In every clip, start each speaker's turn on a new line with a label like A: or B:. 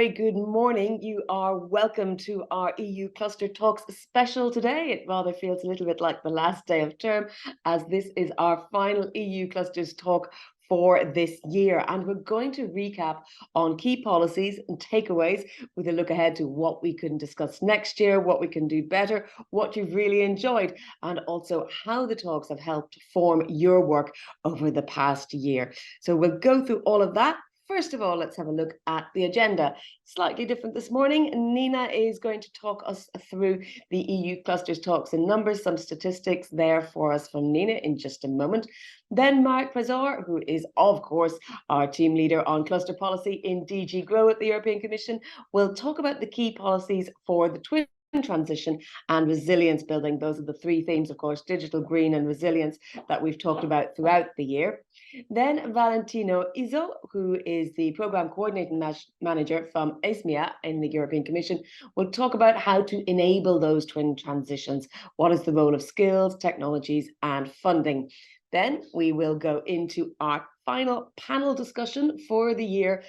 A: very good morning. You are welcome to our EU Cluster Talks special today. It rather feels a little bit like the last day of term, as this is our final EU Clusters talk for this year. And we're going to recap on key policies and takeaways with a look ahead to what we can discuss next year, what we can do better, what you've really enjoyed, and also how the talks have helped form your work over the past year. So we'll go through all of that. First of all, let's have a look at the agenda. Slightly different this morning. Nina is going to talk us through the EU Clusters Talks in numbers, some statistics there for us from Nina in just a moment. Then Mark Prazor, who is, of course, our team leader on cluster policy in DG Grow at the European Commission, will talk about the key policies for the twin transition and resilience building. Those are the three themes, of course, digital, green and resilience, that we've talked about throughout the year. Then Valentino Izzo, who is the Programme Coordinating Manager from ESMEA in the European Commission, will talk about how to enable those twin transitions. What is the role of skills, technologies and funding? Then we will go into our final panel discussion for the year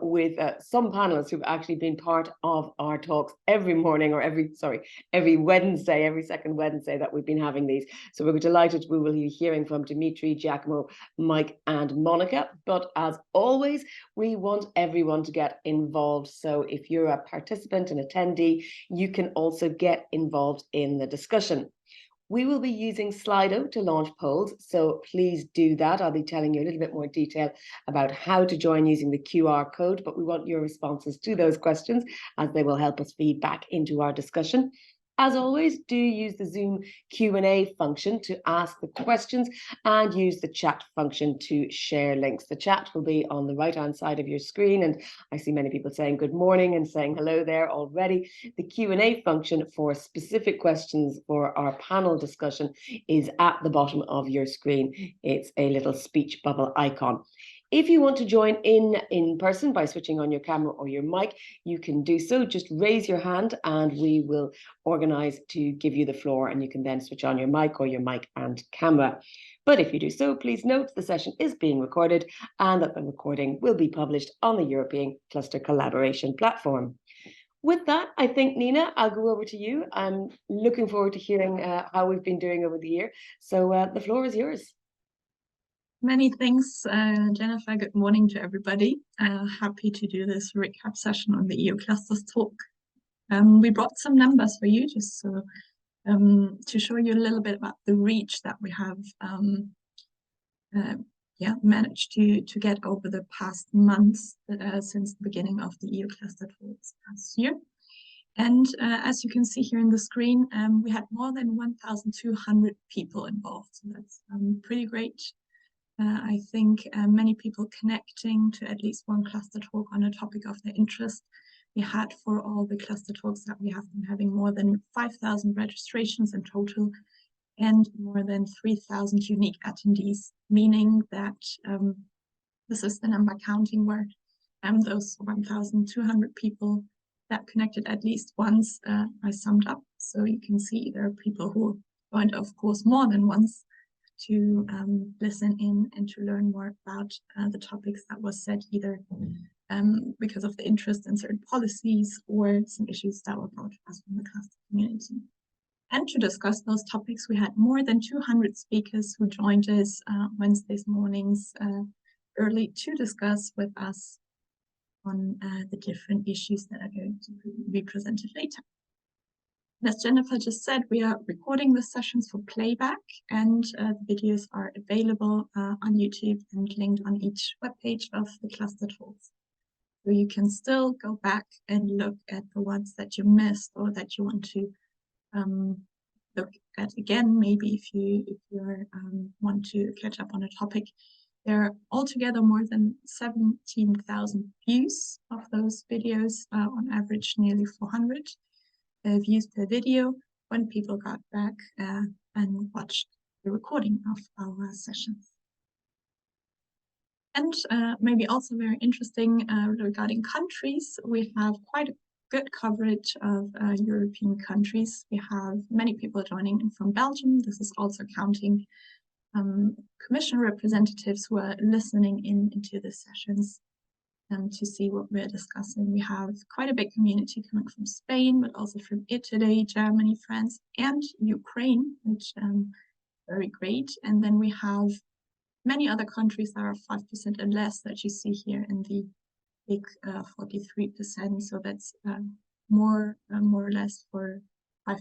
A: with some panelists who've actually been part of our talks every morning, or every Wednesday, every second Wednesday that we've been having these. So we're delighted we will be hearing from Dimitri, Giacomo, Mike and Monica. But as always, we want everyone to get involved. So if you're a participant and attendee, you can also get involved in the discussion. We will be using Slido to launch polls, so please do that. I'll be telling you a little bit more detail about how to join using the QR code, but we want your responses to those questions as they will help us feed back into our discussion. As always, do use the Zoom Q&A function to ask the questions and use the chat function to share links. The chat will be on the right-hand side of your screen, and I see many people saying good morning and saying hello there already. The Q&A function for specific questions for our panel discussion is at the bottom of your screen. It's a little speech bubble icon. If you want to join in person by switching on your camera or your mic, you can do so. Just raise your hand and we will organize to give you the floor, and you can then switch on your mic or your mic and camera. But if you do so, please note the session is being recorded and that the recording will be published on the European Cluster Collaboration platform. With that, I think, Nina, I'll go over to you. I'm looking forward to hearing how we've been doing over the year. So the floor is yours.
B: Many thanks, Jennifer. Good morning to everybody. Happy to do this recap session on the EU Clusters talk. We brought some numbers for you just so, to show you a little bit about the reach that we have managed to get over the past months since the beginning of the EU Cluster talks last year. And as you can see here in the screen, we had more than 1,200 people involved. So that's pretty great. I think many people connecting to at least one cluster talk on a topic of their interest. We had, for all the cluster talks that we have been having, more than 5,000 registrations in total and more than 3,000 unique attendees, meaning that this is the number counting where those 1,200 people that connected at least once are summed up. So you can see there are people who joined, of course, more than once, to listen in and to learn more about the topics that was said, either because of the interest in certain policies or some issues that were brought to us from the cluster community. And to discuss those topics, we had more than 200 speakers who joined us Wednesdays mornings early to discuss with us on the different issues that are going to be presented later. As Jennifer just said, we are recording the sessions for playback, and the videos are available on YouTube and linked on each webpage of the cluster talks. So you can still go back and look at the ones that you missed or that you want to look at again, maybe if you want to catch up on a topic. There are altogether more than 17,000 views of those videos, on average nearly 400. Views per video when people got back and watched the recording of our sessions. And maybe also very interesting regarding countries, we have quite a good coverage of European countries. We have many people joining in from Belgium. This is also counting Commission representatives who are listening into the sessions. to see what we're discussing. We have quite a big community coming from Spain, but also from Italy, Germany, France, and Ukraine, which very great. And then we have many other countries that are 5% and less that you see here in the big 43%. So that's more or less for 5%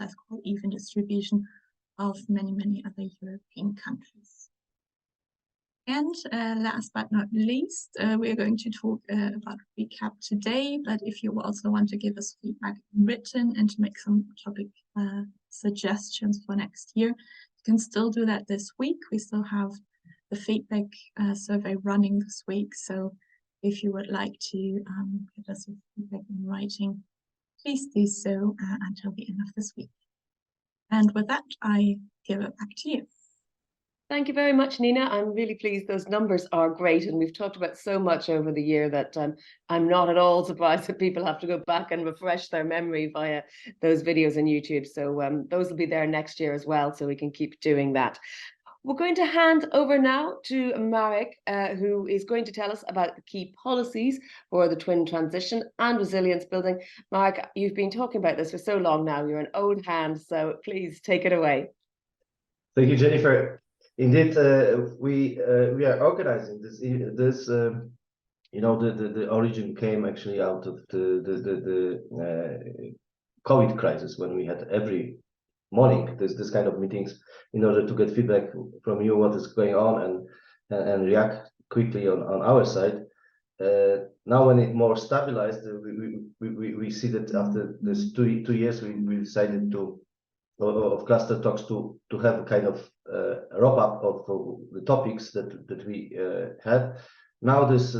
B: less, quite even distribution of many other European countries. And last but not least, we are going to talk about recap today, but if you also want to give us feedback written and to make some topic suggestions for next year, you can still do that this week. We still have the feedback survey running this week, so if you would like to give us your feedback in writing, please do so until the end of this week. And with that, I give it back to you.
A: Thank you very much, Nina. I'm really pleased. Those numbers are great. And we've talked about so much over the year that I'm not at all surprised that people have to go back and refresh their memory via those videos on YouTube. So those will be there next year as well, so we can keep doing that. We're going to hand over now to Marek, who is going to tell us about the key policies for the twin transition and resilience building. Marek, you've been talking about this for so long now. You're an old hand, so please take it away.
C: Thank you, Jennifer. Indeed, we are organizing this. You know, the origin came actually out of the COVID crisis, when we had every morning this kind of meetings in order to get feedback from you what is going on and react quickly on our side. Now, when it more stabilized, we see that after this two years, we decided of cluster talks to have a kind of wrap up of the topics that we had. Now this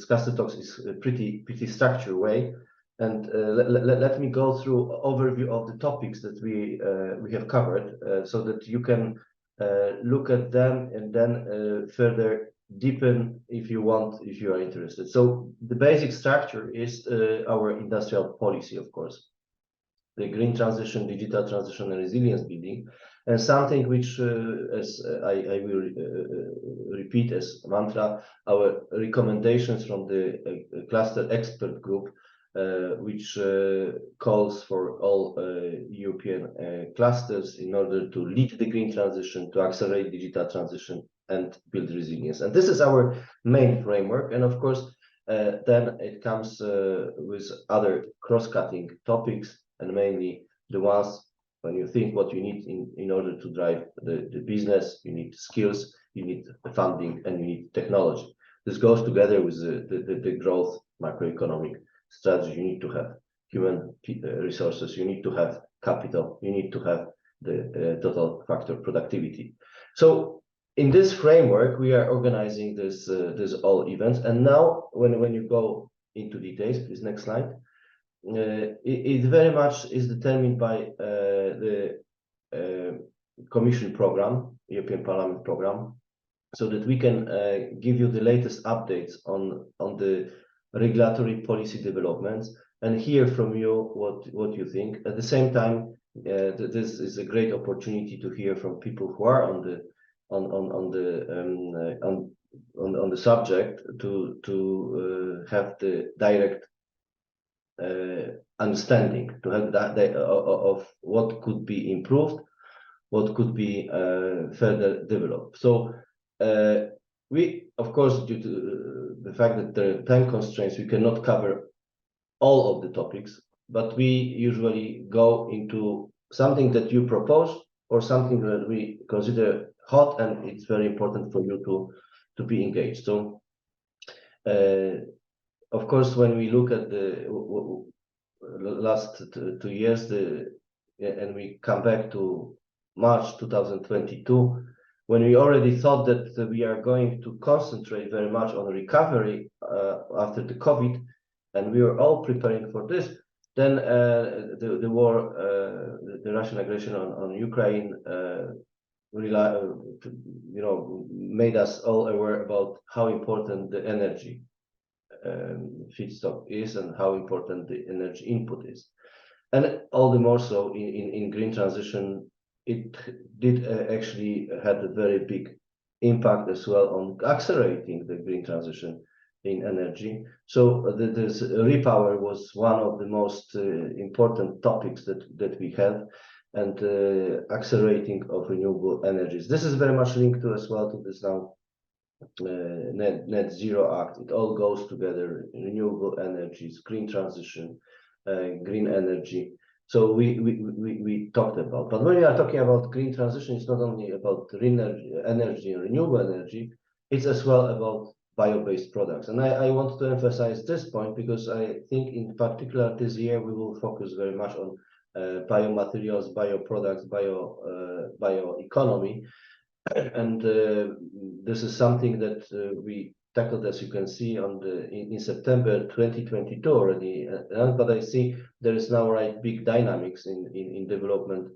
C: cluster talks is a pretty structured way, and let me go through overview of the topics that we have covered, so that you can look at them and then further deepen if you want, if you are interested. So the basic structure is our industrial policy, of course. The green transition, digital transition, and resilience building, and something which, as I will repeat as mantra, our recommendations from the cluster expert group, which calls for all European clusters in order to lead the green transition, to accelerate digital transition, and build resilience. And this is our main framework. And of course, then it comes with other cross-cutting topics, and mainly the ones when you think what you need in order to drive the business. You need skills, you need funding, and you need technology. This goes together with the growth macroeconomic strategy. You need to have human resources, you need to have capital, you need to have the total factor productivity. So in this framework, we are organizing this all events. And now when you go into details, please, next slide. It very much is determined by the Commission program, European Parliament program, so that we can give you the latest updates on the regulatory policy developments and hear from you what you think. At the same time, this is a great opportunity to hear from people who are on the subject, to have the direct understanding, to have that of what could be improved, what could be further developed. So we, of course, due to the fact that there are time constraints, we cannot cover all of the topics, but we usually go into something that you propose or something that we consider hot, and it's very important for you to be engaged. So of course, when we look at the last 2 years, and we come back to March 2022, when we already thought that we are going to concentrate very much on recovery after the COVID, and we were all preparing for this, then the war, the Russian aggression on Ukraine, made us all aware about how important the energy feedstock is and how important the energy input is. And all the more so in green transition, it did actually had a very big impact as well on accelerating the green transition in energy. So this repower was one of the most important topics that we have, and accelerating of renewable energies. This is very much linked to as well to this now net zero act. It all goes together: renewable energies, green transition, green energy. So we talked about, but when we are talking about green transition, it's not only about green energy and renewable energy, it's as well about bio-based products. And I want to emphasize this point because I think in particular this year we will focus very much on biomaterials, bioproducts, bioeconomy. And this is something that we tackled, as you can see, on in September 2022 already. But I see there is now big dynamics in development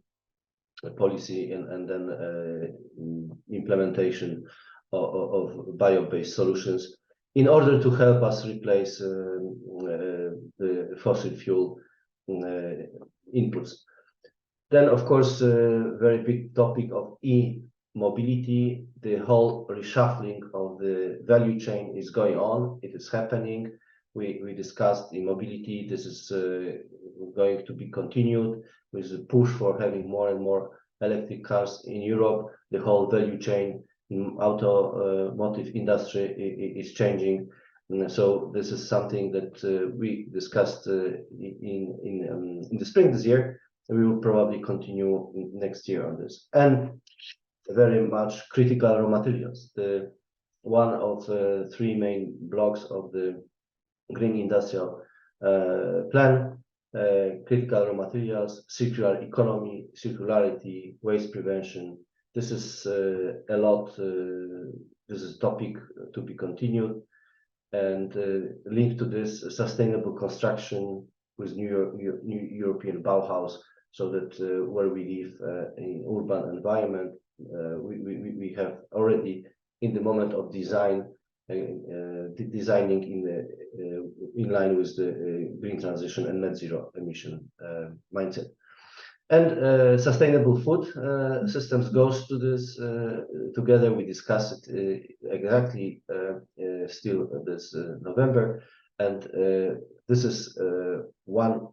C: policy and then implementation of bio-based solutions in order to help us replace the fossil fuel inputs. Then, of course, very big topic of mobility. The whole reshuffling of the value chain is going on. It is happening. We discussed e-mobility. This is going to be continued with the push for having more and more electric cars in Europe. The whole value chain in automotive industry is changing. So this is something that we discussed in the spring this year. We will probably continue next year on this. And very much critical raw materials. The one of the three main blocks of the Green Industrial Plan, critical raw materials, circular economy, circularity, waste prevention. This is a lot. This is a topic to be continued, and linked to this, sustainable construction with new European Bauhaus, so that where we live in urban environment, we have already in the moment of design, designing in line with the green transition and net zero emission mindset. And sustainable food systems goes to this together. We discuss it exactly still this November, and this is one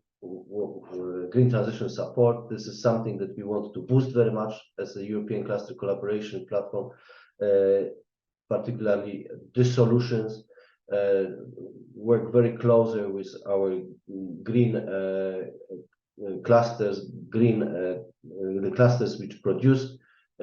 C: green transition support. This is something that we want to boost very much as a European cluster collaboration platform, particularly these solutions work very closer with our green clusters, the clusters which produce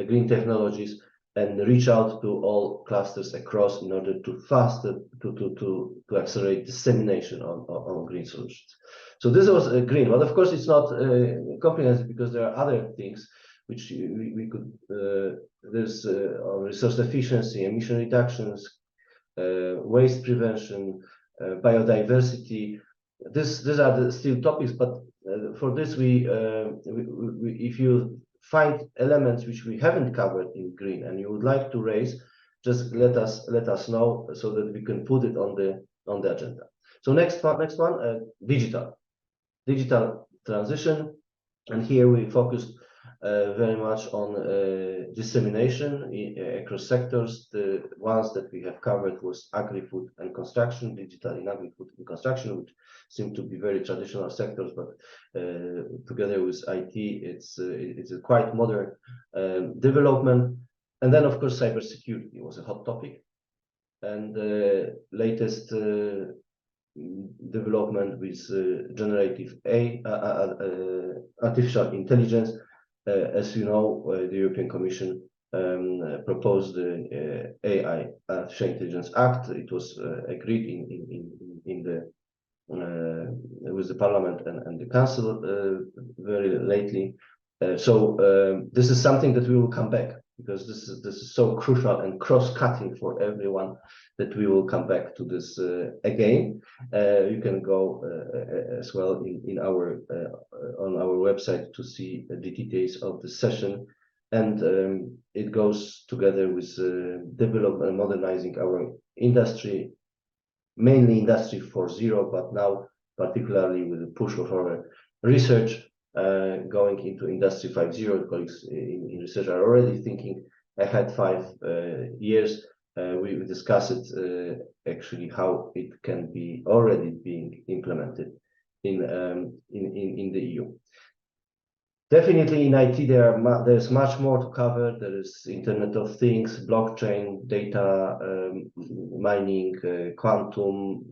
C: green technologies, and reach out to all clusters across in order to faster to accelerate dissemination on green solutions. So this was green, but of course it's not comprehensive because there are other things which we could. There's resource efficiency, emission reductions, waste prevention, biodiversity. These are still topics, but for this if you find elements which we haven't covered in green and you would like to raise, just let us know so that we can put it on the agenda. So next one, digital transition, and here we focused very much on dissemination across sectors. The ones that we have covered was agri-food and construction, digital in agri-food and construction, which seem to be very traditional sectors, but together with IT, it's a quite modern development. And then, of course, cybersecurity was a hot topic, and latest development with generative artificial intelligence. As you know, the European Commission proposed the AI Artificial Intelligence Act. It was agreed in the with the Parliament and the Council very lately. So this is something that we will come back, because this is so crucial and cross-cutting for everyone, that we will come back to this again. You can go as well in our on our website to see the details of the session, and it goes together with development and modernizing our industry, mainly Industry 4.0, but now particularly with the push of our research going into Industry 5.0. Colleagues in research are already thinking ahead 5 years. we discuss it actually how it can be already being implemented in the EU. Definitely in IT there's much more to cover. There is Internet of Things, blockchain, data mining, quantum,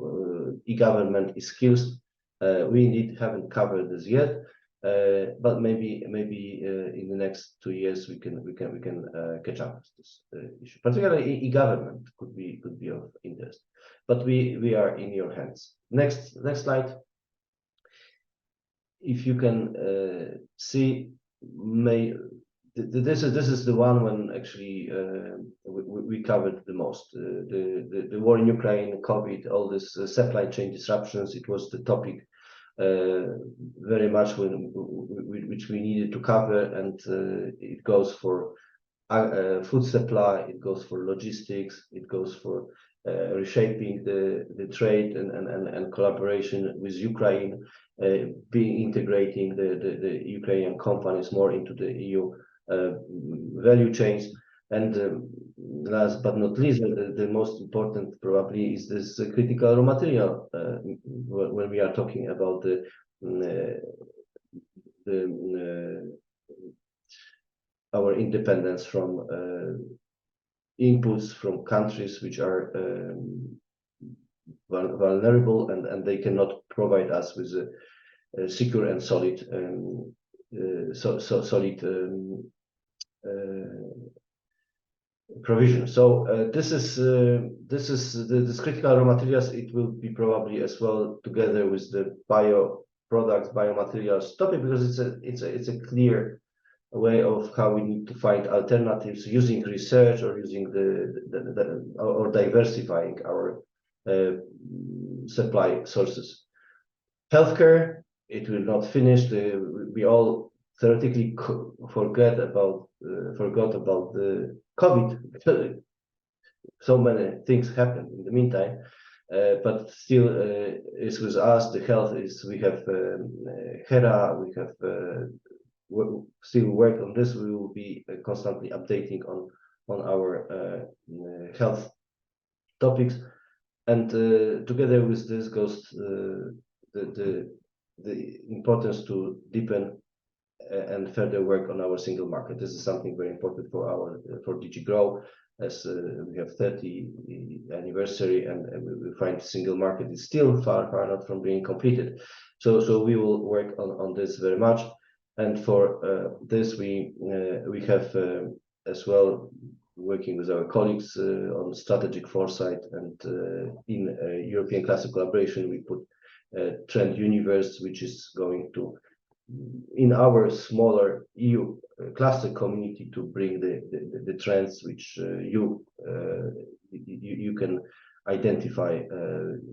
C: e-government, e-skills. We indeed haven't covered this yet, but maybe in the next 2 years we can catch up with this issue. Particularly e-government could be of interest. But we are in your hands. Next slide. If you can see, this is the one when actually we covered the most. The war in Ukraine, COVID, all this supply chain disruptions. It was the topic very much which we needed to cover, and it goes for food supply, it goes for logistics, it goes for reshaping the trade and collaboration with Ukraine, integrating the Ukrainian companies more into the EU value chains. And last but not least, the most important probably is this critical raw material when we are talking about our independence from inputs from countries which are vulnerable, and they cannot provide us with a secure and solid provision. So this is this critical raw materials. It will be probably as well together with the bio products, biomaterials topic, because it's a clear way of how we need to find alternatives using research or using or diversifying our supply sources. Healthcare, it will not finish. We all theoretically forgot about the COVID. So many things happened in the meantime, but still is with us. The health is, we have HERA, we have still work on this. We will be constantly updating on our health topics, and together with this goes the importance to deepen and further work on our single market. This is something very important for DG Grow, as we have 30 anniversary, and we find single market is still far not from being completed. So we will work on this very much. And for this, we have as well working with our colleagues on strategic foresight, and in European cluster collaboration, we put Trend Universe, which is going to, in our smaller EU cluster community, to bring the trends which you can identify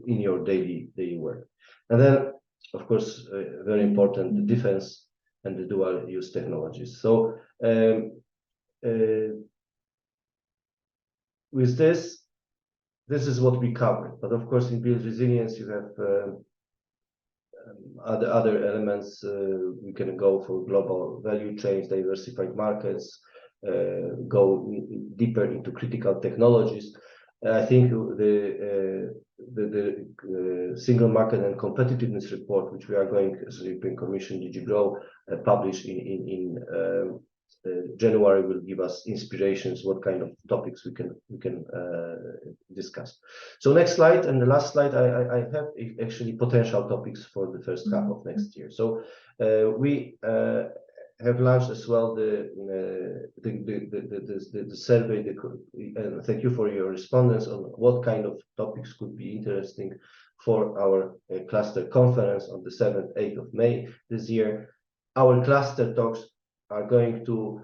C: in your daily work. And then, of course, very important, the defense and the dual use technologies. So with this is what we covered. But of course, in build resilience, you have other elements. We can go for global value chains, diversified markets, go deeper into critical technologies. I think the single market and competitiveness report, which we are going as the European Commission DG Grow publish in January, will give us inspirations what kind of topics we can discuss. So next slide, and the last slide, I have actually potential topics for the first half of next year. So we have launched as well the survey, and thank you for your respondents on what kind of topics could be interesting for our cluster conference on the 7th, 8th of May this year. Our cluster talks are going to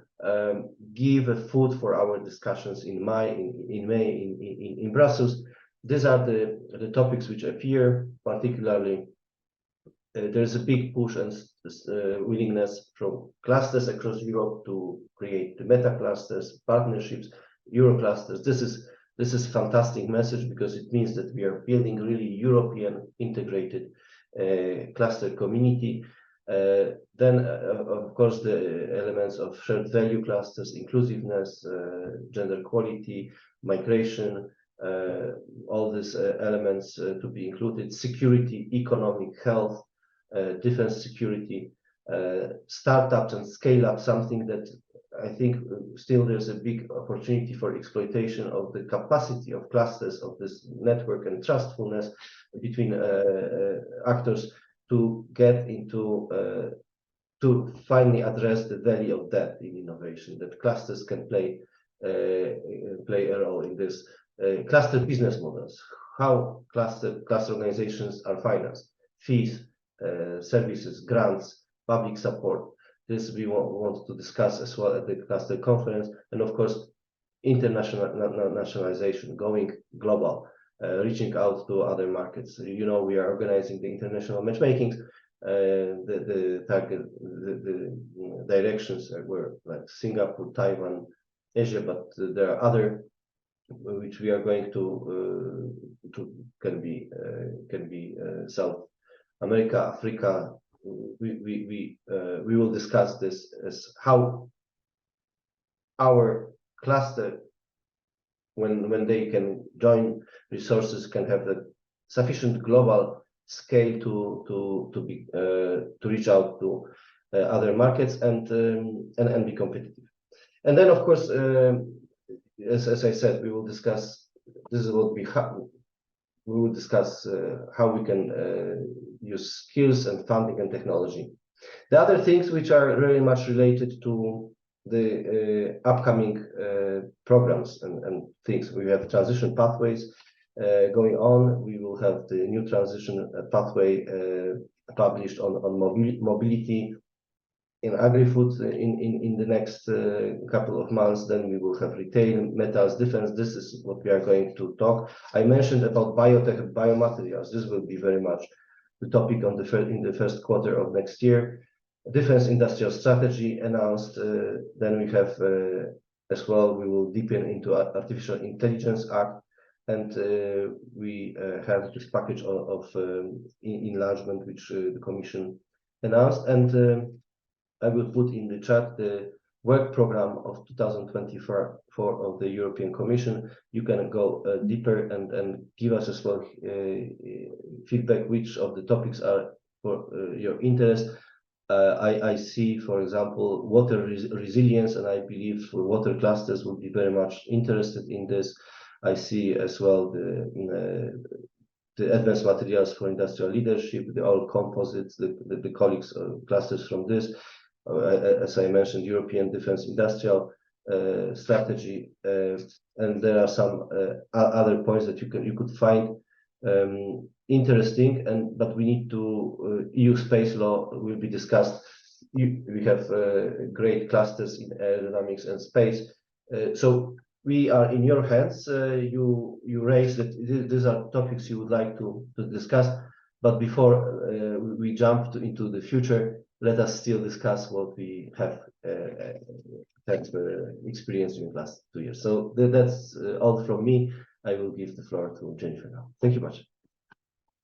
C: give a food for our discussions in May in Brussels. These are the topics which appear particularly. There's a big push and willingness from clusters across Europe to create the meta clusters, partnerships, Euro clusters. This is fantastic message, because it means that we are building really European integrated cluster community. Then, of course, the elements of shared value clusters, inclusiveness, gender equality, migration, all these elements to be included, security, economic, health, defense security, startups and scale up, something that I think still there's a big opportunity for exploitation of the capacity of clusters of this network and trustfulness between actors to get into to finally address the value of that in innovation, that clusters can play a role in this. Cluster business models, how cluster organizations are financed, fees, services, grants, public support. This we want to discuss as well at the cluster conference, and of course, internationalization, going global, reaching out to other markets. You know, we are organizing the international matchmakings. The target, the directions were like Singapore, Taiwan, Asia, but there are other which we are going to can be South America, Africa. We will discuss this as how our cluster, when they can join resources, can have the sufficient global scale to reach out to other markets and be competitive. And then, of course, as I said, we will discuss. This is what we will discuss how we can use skills and funding and technology. The other things which are very much related to the upcoming programs and things. We have transition pathways going on. We will have the new transition pathway published on mobility in agri-food in the next couple of months. Then we will have retail, metals, defense. This is what we are going to talk. I mentioned about biotech and biomaterials. This will be very much the topic in the first quarter of next year. Defense industrial strategy announced. Then we have as well, we will deepen into Artificial Intelligence Act, and we have this package of enlargement which the Commission announced. And I will put in the chat the work program of 2024 of the European Commission. You can go deeper and give us as well feedback which of the topics are for your interest. I see, for example, water resilience, and I believe water clusters will be very much interested in this. I see as well the advanced materials for industrial leadership, the all composites, the colleagues clusters from this. As I mentioned, European Defense Industrial Strategy, and there are some other points that you could find interesting. But we need to EU space law will be discussed. We have great clusters in aerodynamics and space. So we are in your hands. You raised that these are topics you would like to discuss. But before we jump into the future, let us still discuss what we have experienced in the last 2 years. So that's all from me. I will give the floor to Jennifer now. Thank you much.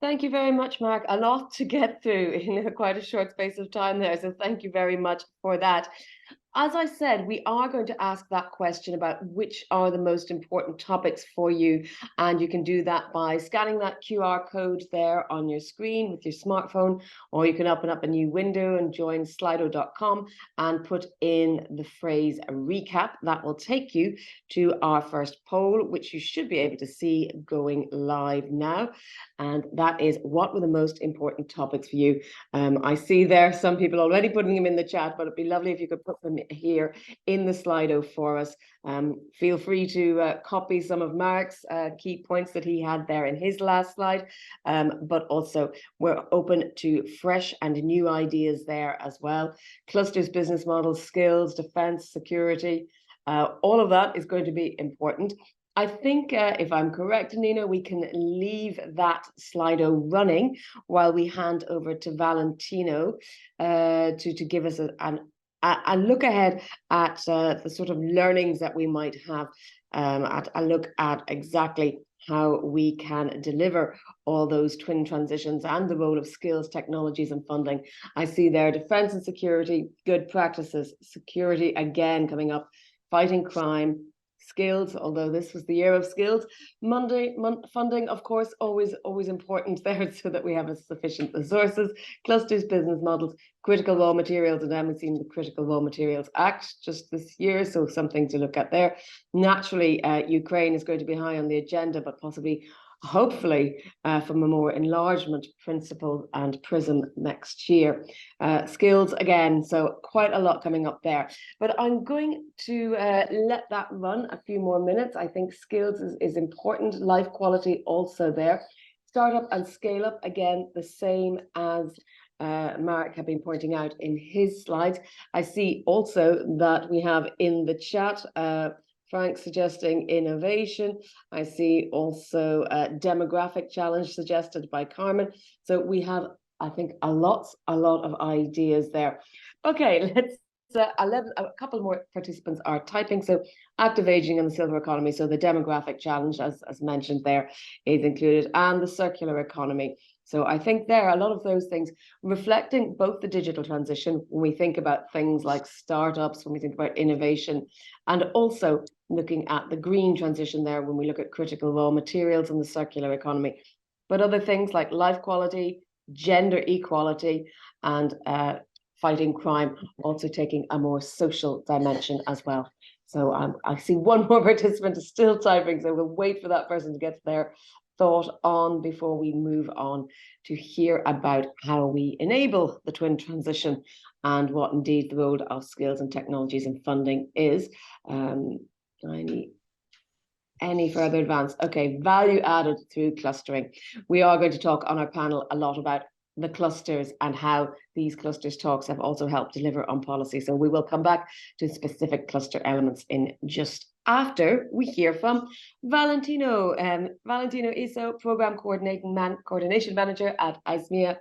A: Thank you very much, Mark. A lot to get through in quite a short space of time there. So thank you very much for that. As I said, we are going to ask that question about which are the most important topics for you. And you can do that by scanning that QR code there on your screen with your smartphone, or you can open up a new window and join slido.com and put in the phrase recap. That will take you to our first poll, which you should be able to see going live now. And that is, what were the most important topics for you? I see there some people already putting them in the chat, but it'd be lovely if you could put them here in the Slido for us. Feel free to copy some of Mark's key points that he had there in his last slide, but also we're open to fresh and new ideas there as well. Clusters, business models, skills, defense, security, all of that is going to be important. I think if I'm correct, Nina, we can leave that Slido running while we hand over to Valentino to give us a look ahead at the sort of learnings that we might have, a look at exactly how we can deliver all those twin transitions and the role of skills, technologies and funding. I see there defence and security, good practices, security again coming up, fighting crime, skills, although this was the year of skills. Funding, of course, always important there so that we have sufficient resources, clusters, business models, critical raw materials, and then we've seen the Critical Raw Materials Act just this year, so something to look at there. Naturally, Ukraine is going to be high on the agenda, but possibly, hopefully, from a more enlargement principle and prism next year. Skills again, so quite a lot coming up there. But I'm going to let that run a few more minutes. I think skills is important, life quality also there. Startup and scale up, again, the same as Mark had been pointing out in his slides. I see also that we have in the chat, Frank suggesting innovation. I see also a demographic challenge suggested by Carmen. So we have, I think, a lot of ideas there. Okay, let's 11, a couple more participants are typing. So active aging and the silver economy. So the demographic challenge, as mentioned there, is included, and the circular economy. So I think there are a lot of those things reflecting both the digital transition when we think about things like startups, when we think about innovation, and also looking at the green transition there when we look at critical raw materials and the circular economy. But other things like life quality, gender equality, and fighting crime, also taking a more social dimension as well. So I see one more participant is still typing, so we'll wait for that person to get their thought on before we move on to hear about how we enable the twin transition and what indeed the role of skills and technologies and funding is. Any further advance? Okay, value added through clustering. We are going to talk on our panel a lot about the clusters and how these clusters talks have also helped deliver on policy. So we will come back to specific cluster elements in just after we hear from Valentino. Valentino Iso, Program Coordination Manager at ISMEA.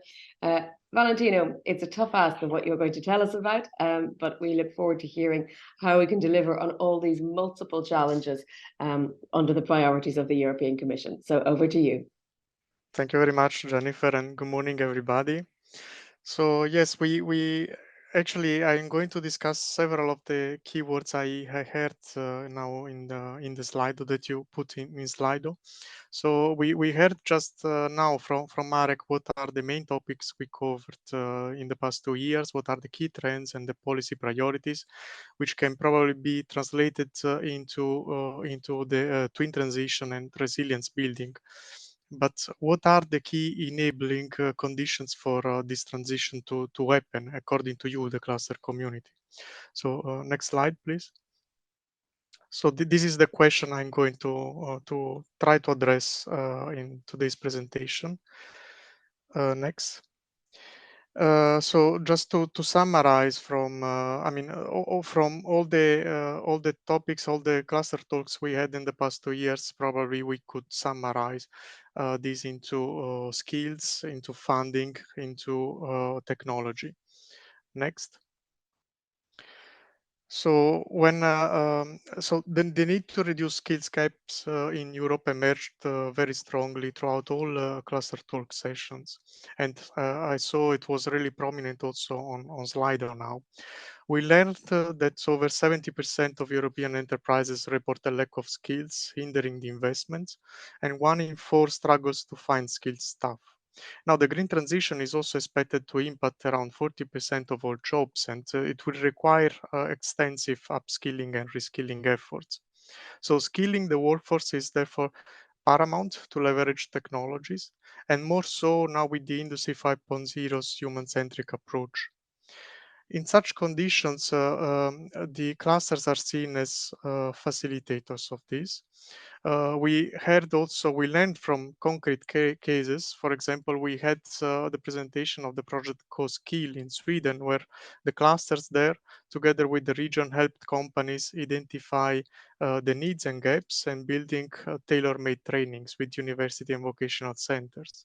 A: Valentino, it's a tough ask of what you're going to tell us about, but we look forward to hearing how we can deliver on all these multiple challenges under the priorities of the European Commission. So over to you.
D: Thank you very much, Jennifer, and good morning, everybody. So yes, we actually I'm going to discuss several of the keywords I heard now in the slide that you put in Slido. So we heard just now from Marek what are the main topics we covered in the past 2 years, what are the key trends and the policy priorities, which can probably be translated into the twin transition and resilience building. But what are the key enabling conditions for this transition to happen, according to you, the cluster community? So next slide, please. So this is the question I'm going to try to address in today's presentation. Next. So just to summarize from, from all the topics, all the cluster talks we had in the past 2 years, probably we could summarize this into skills, into funding, into technology. Next. So when the need to reduce skills gaps in Europe emerged very strongly throughout all cluster talk sessions, and I saw it was really prominent also on Slido now. We learned that over 70% of European enterprises report a lack of skills, hindering the investments, and 1 in 4 struggles to find skilled staff. Now, the green transition is also expected to impact around 40% of all jobs, and it will require extensive upskilling and reskilling efforts. So skilling the workforce is therefore paramount to leverage technologies, and more so now with the Industry 5.0's human-centric approach. In such conditions, the clusters are seen as facilitators of this. We learned from concrete cases. For example, we had the presentation of the project Co-Skill in Sweden, where the clusters there, together with the region, helped companies identify the needs and gaps and building tailor-made trainings with university and vocational centers.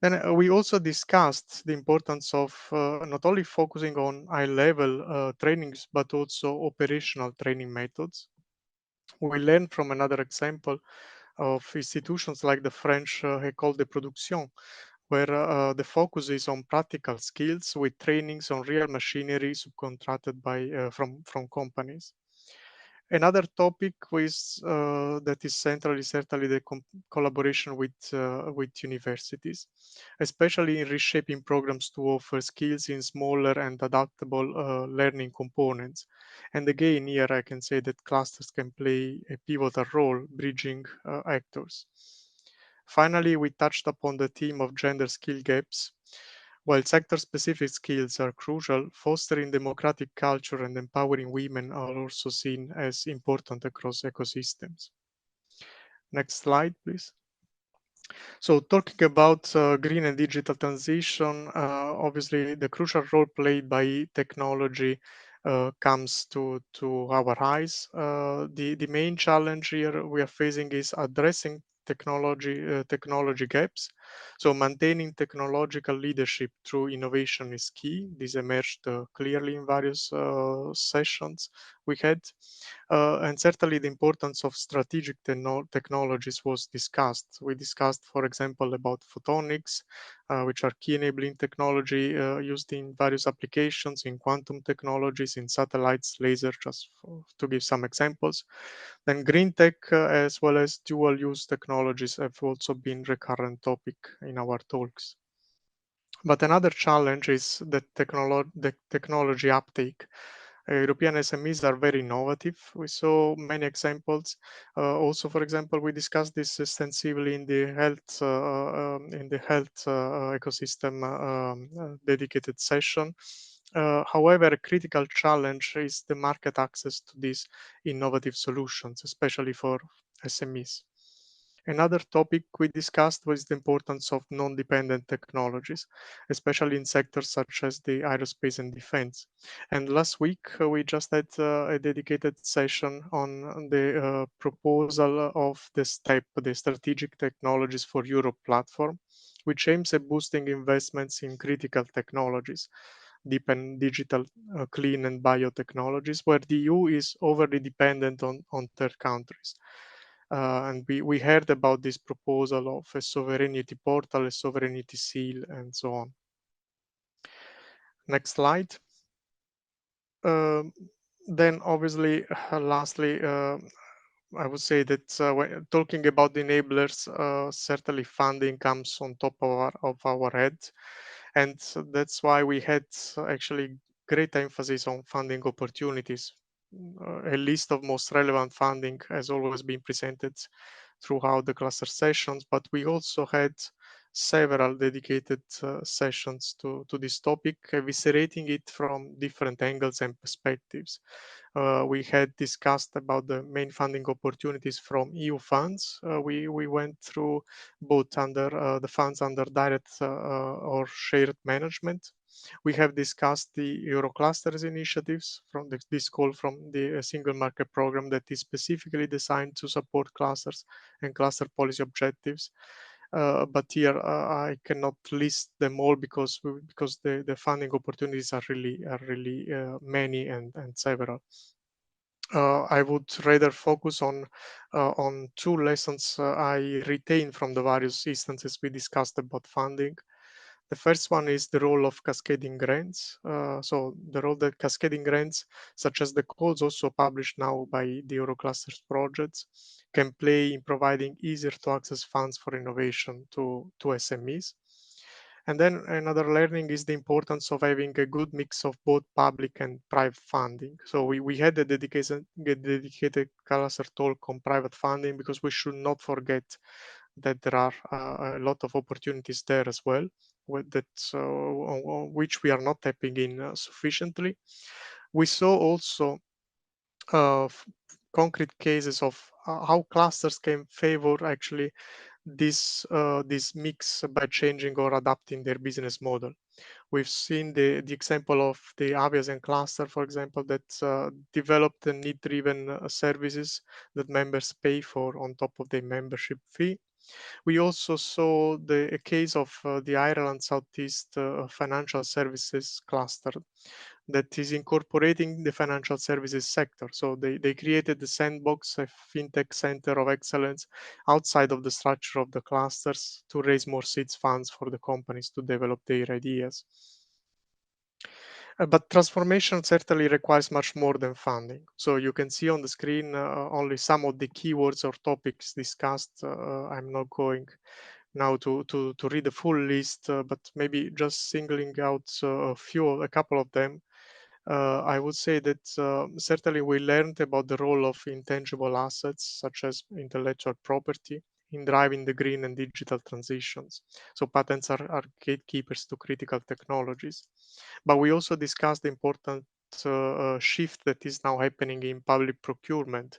D: And we also discussed the importance of not only focusing on high-level trainings, but also operational training methods. We learned from another example of institutions like the French École de Production, where the focus is on practical skills with trainings on real machinery subcontracted from companies. Another topic that is central is certainly the collaboration with universities, especially in reshaping programs to offer skills in smaller and adaptable learning components. And again, here I can say that clusters can play a pivotal role bridging actors. Finally, we touched upon the theme of gender skill gaps. While sector-specific skills are crucial, fostering democratic culture and empowering women are also seen as important across ecosystems. Next slide, please. So talking about green and digital transition, obviously the crucial role played by technology comes to our eyes. The main challenge here we are facing is addressing technology gaps. So maintaining technological leadership through innovation is key. This emerged clearly in various sessions we had. And certainly the importance of strategic technologies was discussed. We discussed, for example, about photonics, which are key enabling technology used in various applications, in quantum technologies, in satellites, laser, to give some examples. Then green tech, as well as dual use technologies have also been recurrent topic in our talks. But another challenge is the technology uptake. European SMEs are very innovative. We saw many examples. Also, for example, we discussed this extensively in the health ecosystem dedicated session. However, a critical challenge is the market access to these innovative solutions, especially for SMEs. Another topic we discussed was the importance of non-dependent technologies, especially in sectors such as the aerospace and defense. And last week, we just had a dedicated session on the proposal of the STEP, the Strategic Technologies for Europe platform, which aims at boosting investments in critical technologies, deep and digital, clean and biotechnologies, where the EU is overly dependent on third countries. And we heard about this proposal of a sovereignty portal, a sovereignty seal, and so on. Next slide. Then obviously, lastly, I would say that when talking about the enablers, certainly funding comes on top of our head. And that's why we had actually great emphasis on funding opportunities. A list of most relevant funding has always been presented throughout the cluster sessions, but we also had several dedicated sessions to this topic, eviscerating it from different angles and perspectives. We had discussed about the main funding opportunities from EU funds. We went through both under the funds under direct or shared management. We have discussed the Euroclusters initiatives from this call from the Single Market Program that is specifically designed to support clusters and cluster policy objectives. But here I cannot list them all because the funding opportunities are really many and several. I would rather focus on two lessons I retained from the various instances we discussed about funding. The first one is the role of cascading grants. So the role that cascading grants, such as the calls also published now by the Euroclusters projects, can play in providing easier to access funds for innovation to SMEs. And then another learning is the importance of having a good mix of both public and private funding. So we had a dedicated cluster talk on private funding because we should not forget that there are a lot of opportunities there as well, which we are not tapping in sufficiently. We saw also concrete cases of how clusters can favor actually this mix by changing or adapting their business model. We've seen the example of the Aviazen cluster, for example, that developed the need-driven services that members pay for on top of their membership fee. We also saw a case of the Ireland Southeast Financial Services cluster, that is incorporating the financial services sector. So they created the sandbox, a fintech center of excellence outside of the structure of the clusters to raise more seeds funds for the companies to develop their ideas. But transformation certainly requires much more than funding. So you can see on the screen only some of the keywords or topics discussed. I'm not going now to read the full list, but maybe just singling out a couple of them. I would say that certainly we learned about the role of intangible assets, such as intellectual property, in driving the green and digital transitions. So patents are gatekeepers to critical technologies. But we also discussed the important shift that is now happening in public procurement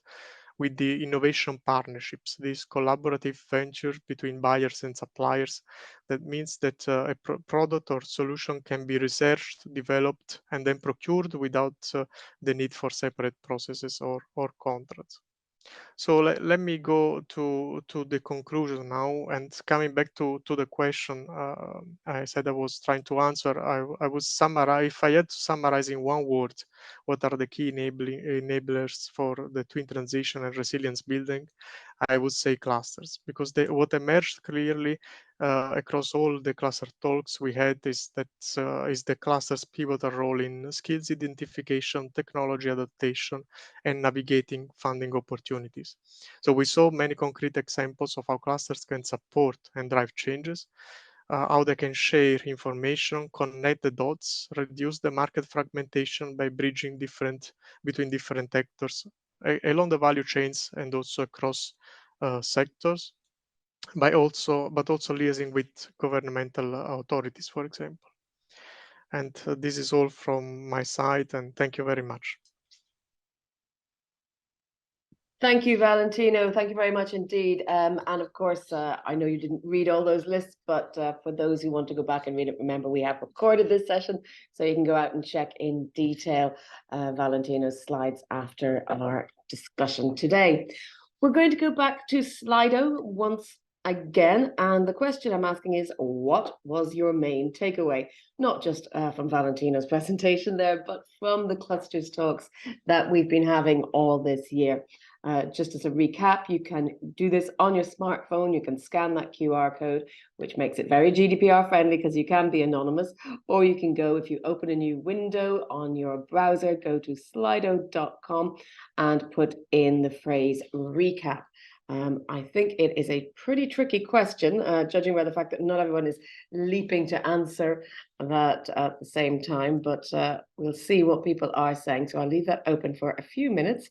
D: with the innovation partnerships, these collaborative ventures between buyers and suppliers. That means that a product or solution can be researched, developed, and then procured without the need for separate processes or contracts. So let me go to the conclusion now, and coming back to the question I said I was trying to answer. I would summarize, if I had to summarize in one word, what are the key enablers for the twin transition and resilience building, I would say clusters, because what emerged clearly across all the cluster talks we had is that is the cluster's pivotal role in skills identification, technology adaptation, and navigating funding opportunities. So we saw many concrete examples of how clusters can support and drive changes, how they can share information, connect the dots, reduce the market fragmentation by bridging between different actors along the value chains and also across sectors, but also liaising with governmental authorities, for example. And this is all from my side, and thank you very much.
A: Thank you, Valentino. Thank you very much indeed. And of course, I know you didn't read all those lists, but for those who want to go back and read it, remember we have recorded this session, so you can go out and check in detail Valentino's slides after our discussion today. We're going to go back to Slido once again, and the question I'm asking is, what was your main takeaway? Not just from Valentino's presentation there, but from the clusters talks that we've been having all this year. Just as a recap, you can do this on your smartphone. You can scan that QR code, which makes it very GDPR friendly because you can be anonymous, or you can go, if you open a new window on your browser, go to slido.com and put in the phrase recap. I think it is a pretty tricky question, judging by the fact that not everyone is leaping to answer that at the same time, but we'll see what people are saying. So I'll leave that open for a few minutes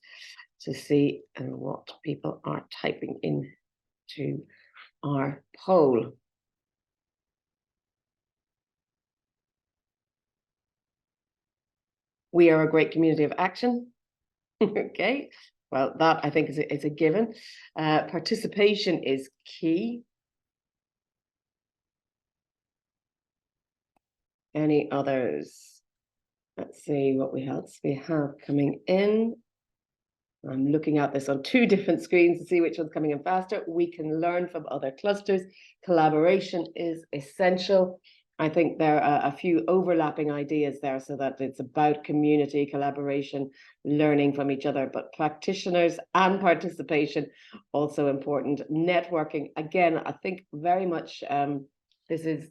A: to see what people are typing into our poll. We are a great community of action. Okay, well, that I think is a given. Participation is key. Any others? Let's see what else we have coming in. I'm looking at this on two different screens to see which one's coming in faster. We can learn from other clusters. Collaboration is essential. I think there are a few overlapping ideas there, so that it's about community collaboration, learning from each other, but practitioners and participation also important. Networking, again, I think very much this is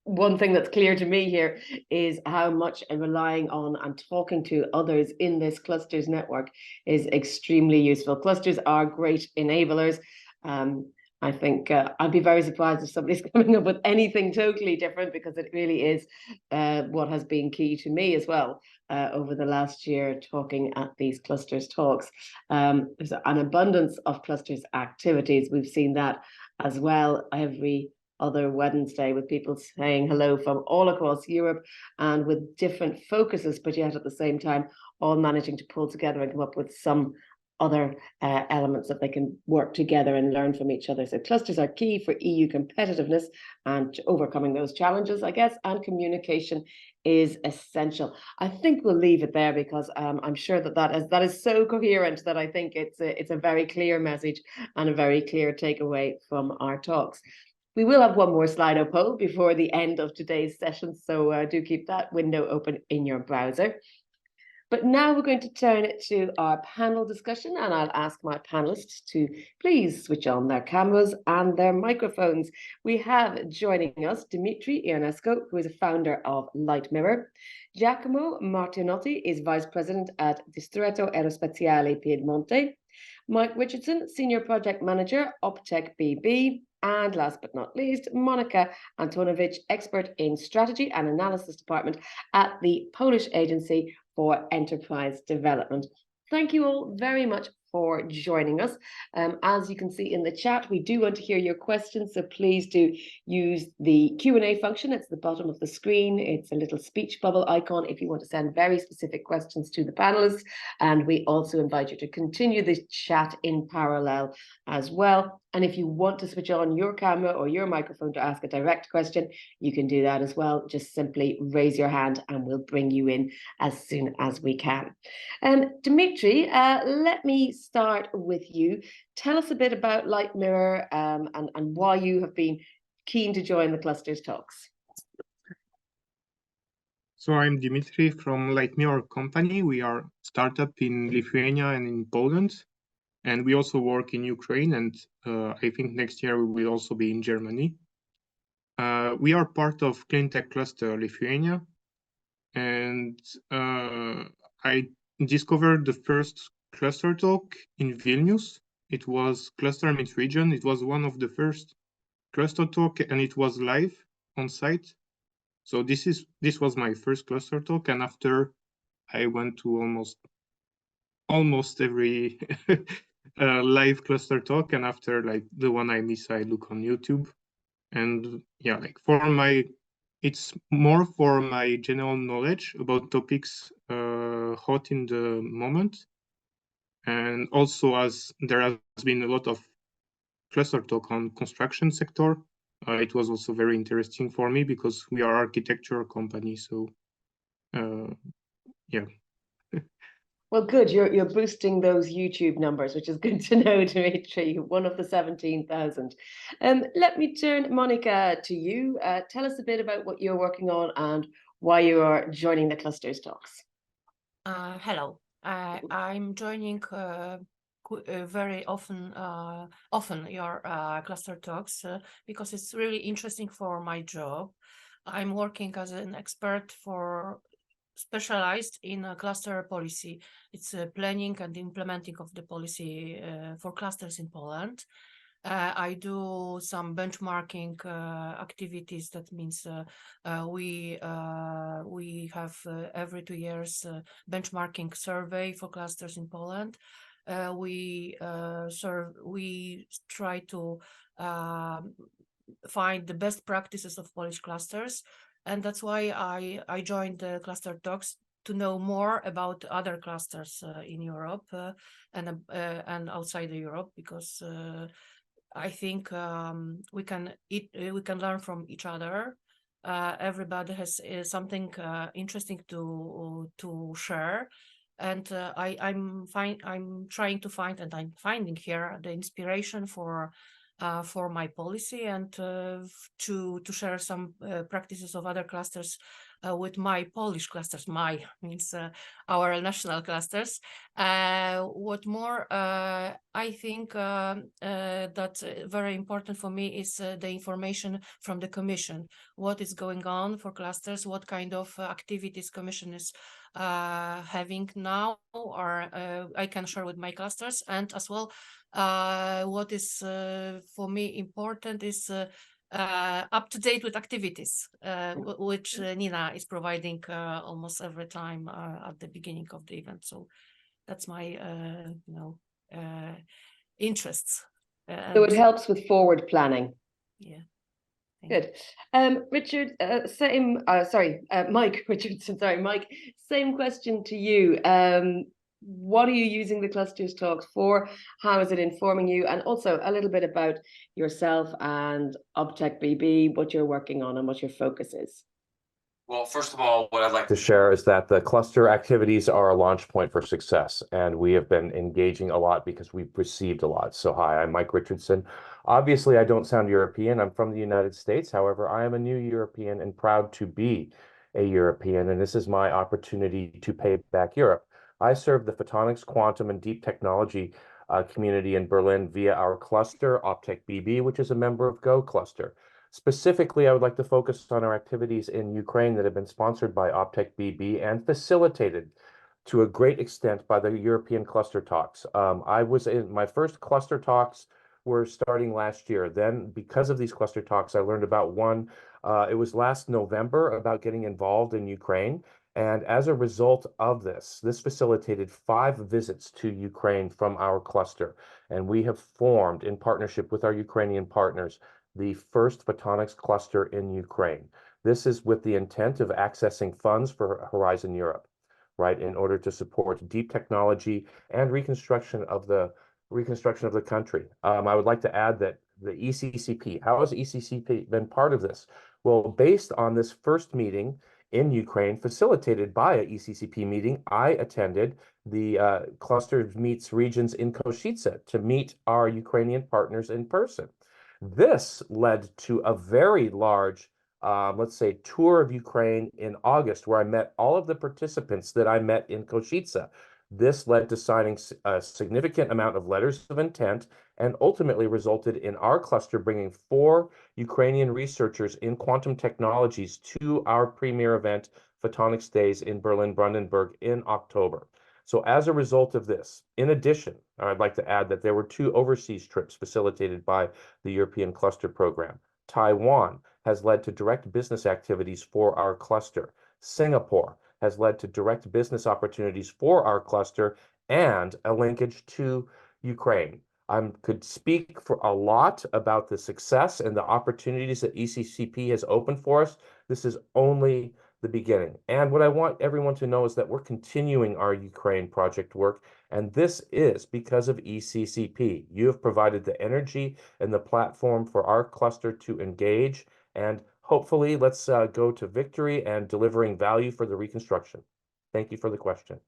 A: one thing that's clear to me here is how much relying on and talking to others in this clusters network is extremely useful. Clusters are great enablers. I think I'd be very surprised if somebody's coming up with anything totally different, because it really is what has been key to me as well over the last year talking at these clusters talks. There's an abundance of clusters activities. We've seen that as well every other Wednesday, with people saying hello from all across Europe and with different focuses, but yet at the same time all managing to pull together and come up with some other elements that they can work together and learn from each other. So clusters are key for EU competitiveness and overcoming those challenges, I guess, and communication is essential. I think we'll leave it there, because I'm sure that is so coherent that I think it's a very clear message and a very clear takeaway from our talks. We will have one more Slido poll before the end of today's session, so do keep that window open in your browser. But now we're going to turn it to our panel discussion, and I'll ask my panelists to please switch on their cameras and their microphones. We have joining us Dimitri Ionesco, who is a founder of Light Mirror. Giacomo Martinotti is Vice President at Distretto Aerospaziale Piedmonte. Mike Richardson, Senior Project Manager, Optech BB. And last but not least, Monica Antonovich, Expert in Strategy and Analysis Department at the Polish Agency for Enterprise Development. Thank you all very much for joining us. As you can see in the chat, we do want to hear your questions, so please do use the Q&A function. It's the bottom of the screen. It's a little speech bubble icon if you want to send very specific questions to the panelists. And we also invite you to continue this chat in parallel as well. And if you want to switch on your camera or your microphone to ask a direct question, you can do that as well. Just simply raise your hand and we'll bring you in as soon as we can. Dimitri, let me start with you. Tell us a bit about Light Mirror and why you have been keen to join the Clusters Talks.
E: So I'm Dimitri from Light Mirror company. We are a startup in Lithuania and in Poland. And we also work in Ukraine, and I think next year we will also be in Germany. We are part of Clean Tech Cluster Lithuania, and I discovered the first cluster talk in Vilnius. It was Cluster Meets Region. It was one of the first cluster talk, and it was live on site. So this was my first cluster talk, and after I went to almost every live cluster talk, and after like the one I miss, I look on YouTube. And yeah, like it's more for my general knowledge about topics hot in the moment. And also, as there has been a lot of cluster talk on construction sector, it was also very interesting for me because we are architecture company. So yeah.
A: Well, good. You're boosting those YouTube numbers, which is good to know, Dimitri, one of the 17,000. Let me turn, Monica, to you. Tell us a bit about what you're working on and why you are joining the Clusters Talks.
F: Hello. I'm joining very often your Cluster Talks because it's really interesting for my job. I'm working as an expert specialized in cluster policy. It's planning and implementing of the policy for clusters in Poland. I do some benchmarking activities. That means we have every 2 years benchmarking survey for clusters in Poland. We try to find the best practices of Polish clusters. And that's why I joined the Cluster Talks to know more about other clusters in Europe and outside of Europe, because I think we can learn from each other. Everybody has something interesting to share, and I'm trying to find, and I'm finding here the inspiration for my policy and to share some practices of other clusters with my Polish clusters. My means our national clusters. What more, I think that's very important for me is the information from the Commission. What is going on for clusters? What kind of activities Commission is having now, or I can share with my clusters, and as well. What is for me important is up to date with activities, which Nina is providing almost every time at the beginning of the event. So that's my interests.
A: So it helps with forward planning.
F: Yeah.
A: Good. Richard, Mike Richardson, Mike, same question to you. What are you using the Clusters Talks for? How is it informing you? And also a little bit about yourself and Optech BB, what you're working on and what your focus is.
G: Well, first of all, what I'd like to share is that the cluster activities are a launch point for success, and we have been engaging a lot because we've received a lot. So hi, I'm Mike Richardson. Obviously, I don't sound European. I'm from the United States. However, I am a new European and proud to be a European, and this is my opportunity to pay back Europe. I serve the photonics, quantum, and deep technology community in Berlin via our cluster, Optech BB, which is a member of Go Cluster. Specifically, I would like to focus on our activities in Ukraine that have been sponsored by Optech BB and facilitated to a great extent by the European cluster talks. I was in my first cluster talks were starting last year. Then, because of these cluster talks, I learned about one. It was last November about getting involved in Ukraine. And as a result of this facilitated 5 visits to Ukraine from our cluster. And we have formed, in partnership with our Ukrainian partners, the first photonics cluster in Ukraine. This is with the intent of accessing funds for Horizon Europe, right, in order to support deep technology and reconstruction of the country. I would like to add that the ECCP, how has ECCP been part of this? Well, based on this first meeting in Ukraine, facilitated by a ECCP meeting, I attended the cluster meets regions in Košice to meet our Ukrainian partners in person. This led to a very large, let's say, tour of Ukraine in August, where I met all of the participants that I met in Košice. This led to signing a significant amount of letters of intent and ultimately resulted in our cluster bringing 4 Ukrainian researchers in quantum technologies to our premier event, Photonics Days in Berlin-Brandenburg in October. So as a result of this, in addition, I'd like to add that there were 2 overseas trips facilitated by the European Cluster Program. Taiwan has led to direct business activities for our cluster. Singapore has led to direct business opportunities for our cluster and a linkage to Ukraine. I could speak for a lot about the success and the opportunities that ECCP has opened for us. This is only the beginning. And what I want everyone to know is that we're continuing our Ukraine project work, and this is because of ECCP. You have provided the energy and the platform for our cluster to engage, and hopefully let's go to victory and delivering value for the reconstruction. Thank you for the question.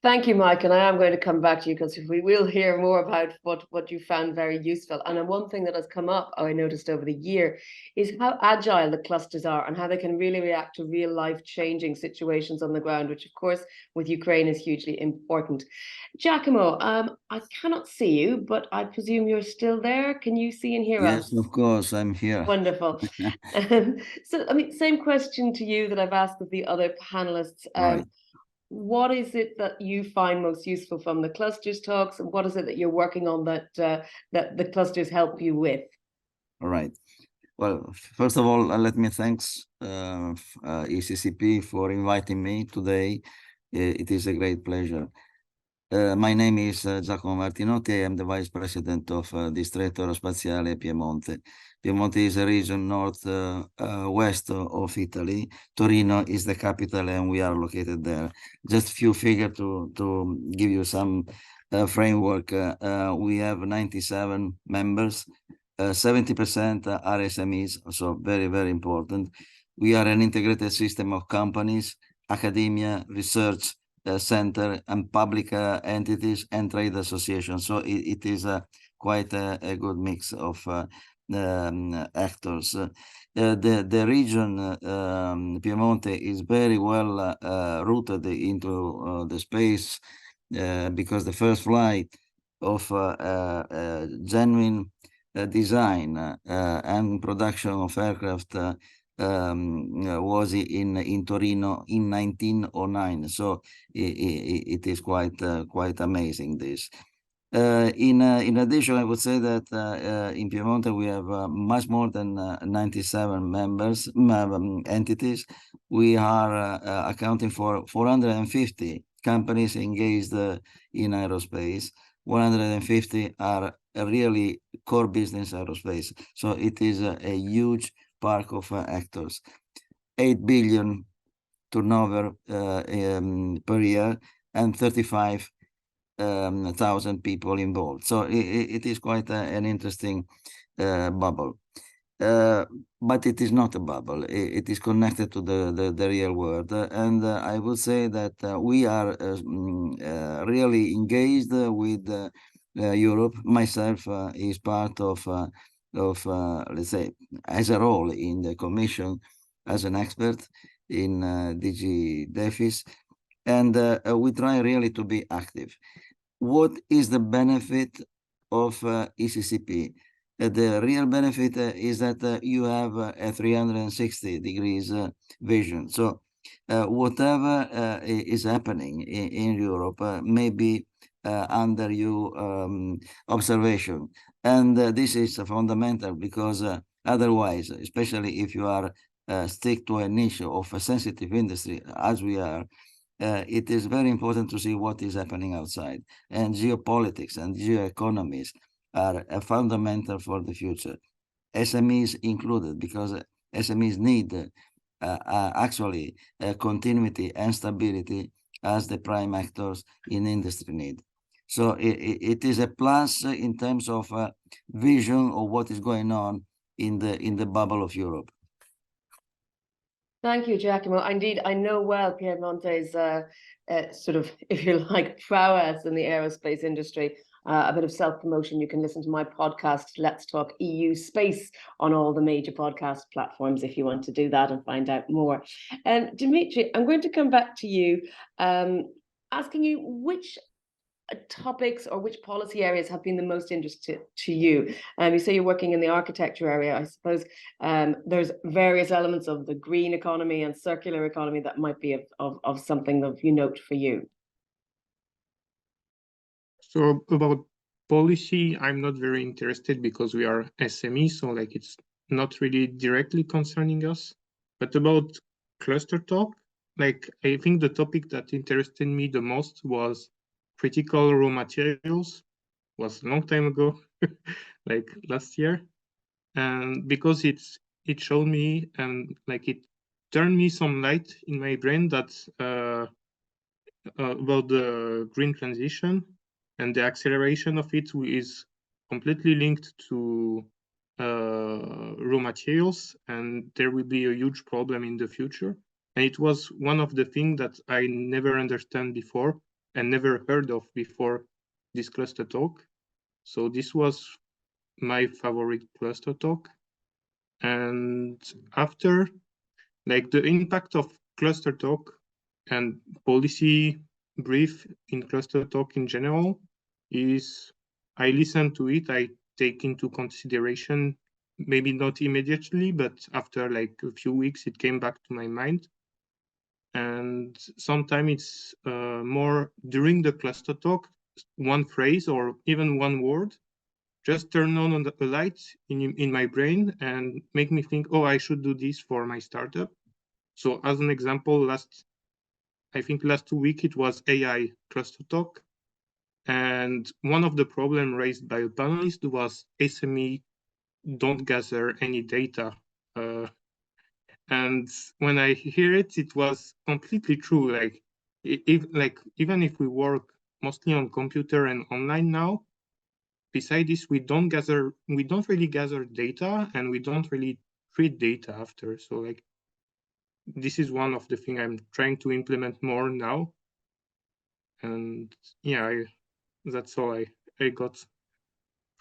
A: Thank you, Mike. And I am going to come back to you because we will hear more about what you found very useful. And one thing that has come up, I noticed over the year, is how agile the clusters are and how they can really react to real life changing situations on the ground, which of course with Ukraine is hugely important. Giacomo, I cannot see you, but I presume you're still there. Can you see and hear us?
H: Yes, of course, I'm here.
A: Wonderful. So, I mean, same question to you that I've asked with the other panelists.
H: Right.
A: What is it that you find most useful from the clusters talks, and what is it that you're working on that that the clusters help you with?
H: All right. Well, first of all, let me thanks ECCP for inviting me today. It is a great pleasure. My name is Giacomo Martinotti. I am the Vice President of Distretto Aerospaziale Piemonte. Piemonte is a region north-west of Italy. Torino is the capital, and we are located there. Just a few figures to give you some framework. We have 97 members. 70% are SMEs, so very, very important. We are an integrated system of companies, academia, research center, and public entities and trade associations. So it is quite a good mix of actors. The region Piemonte is very well rooted into the space because the first flight of genuine design and production of aircraft was in Torino in 1909. So it is quite amazing this. In addition, I would say that in Piemonte we have much more than 97 members, entities. We are accounting for 450 companies engaged in aerospace. 150 are really core business aerospace. So it is a huge park of actors. 8 billion turnover per year and 35,000 people involved. So it is quite an interesting bubble. but it is not a bubble. It is connected to the real world. And I would say that we are really engaged with Europe. Myself is part of let's say, as a role in the Commission as an expert in DG DEFIS. And we try really to be active. What is the benefit of ECCP? The real benefit is that you have a 360 degrees vision. So whatever is happening in Europe may be under your observation. And this is fundamental because otherwise, especially if you are stick to a niche of a sensitive industry, as we are, it is very important to see what is happening outside. And geopolitics and geoeconomies are fundamental for the future. SMEs included, because SMEs need actually continuity and stability as the prime actors in industry need. So it is a plus in terms of vision of what is going on in the bubble of Europe.
A: Thank you, Giacomo. Indeed, I know well Piemonte's sort of, if you like, prowess in the aerospace industry. A bit of self-promotion. You can listen to my podcast, Let's Talk EU Space, on all the major podcast platforms if you want to do that and find out more. And Dimitri, I'm going to come back to you, asking you which topics or which policy areas have been the most interesting to you. You say you're working in the architecture area. I suppose there's various elements of the green economy and circular economy that might be of something of note for you.
E: So about policy, I'm not very interested because we are SME, so like it's not really directly concerning us. But about cluster talk, like I think the topic that interested me the most was critical raw materials. Was a long time ago, like last year, and because it showed me and like it turned me some light in my brain that about the green transition. And the acceleration of it is completely linked to raw materials, and there will be a huge problem in the future. And it was one of the things that I never understand before and never heard of before this cluster talk. So this was my favorite cluster talk. And after, like the impact of cluster talk and policy brief in cluster talk in general is I listen to it, I take into consideration, maybe not immediately, but after like a few weeks, it came back to my mind. And sometimes it's more during the cluster talk, one phrase or even one word just turn on the light in my brain and make me think, oh, I should do this for my startup. So as an example, I think last 2 weeks, it was AI cluster talk. And one of the problems raised by a panelist was SME don't gather any data. And when I hear it, it was completely true. Like, even if we work mostly on computer and online now, beside this, we don't really gather data, and we don't really treat data after. So like, this is one of the things I'm trying to implement more now. And yeah, that's all I got.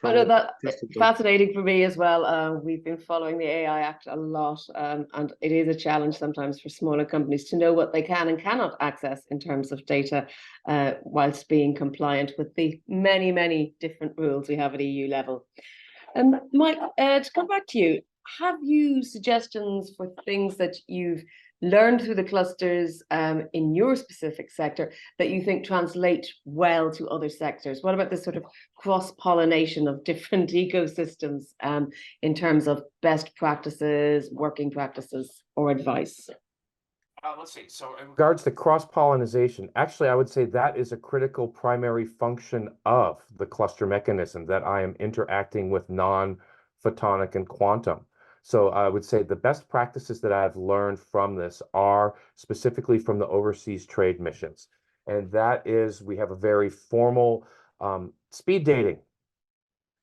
A: I know that's fascinating for me as well. We've been following the AI Act a lot, and it is a challenge sometimes for smaller companies to know what they can and cannot access in terms of data, whilst being compliant with the many, many different rules we have at EU level. Mike, to come back to you, have you suggestions for things that you've learned through the clusters in your specific sector that you think translate well to other sectors? What about this sort of cross-pollination of different ecosystems in terms of best practices, working practices, or advice?
G: Let's see. So in regards to cross-pollination, actually, I would say that is a critical primary function of the cluster mechanism, that I am interacting with non-photonic and quantum. So I would say the best practices that I've learned from this are specifically from the overseas trade missions. And that is, we have a very formal speed dating.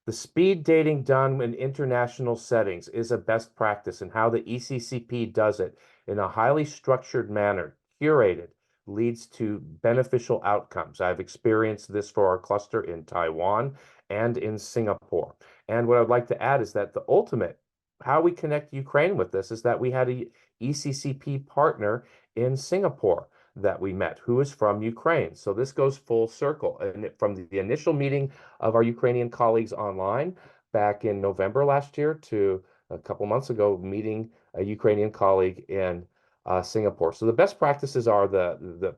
G: The speed dating done in international settings is a best practice, and how the ECCP does it in a highly structured manner, curated, leads to beneficial outcomes. I've experienced this for our cluster in Taiwan and in Singapore. And what I'd like to add is that the ultimate, how we connect Ukraine with this, is that we had a ECCP partner in Singapore that we met who is from Ukraine. So this goes full circle. And from the initial meeting of our Ukrainian colleagues online back in November last year to a couple months ago, meeting a Ukrainian colleague in Singapore. So the best practices are the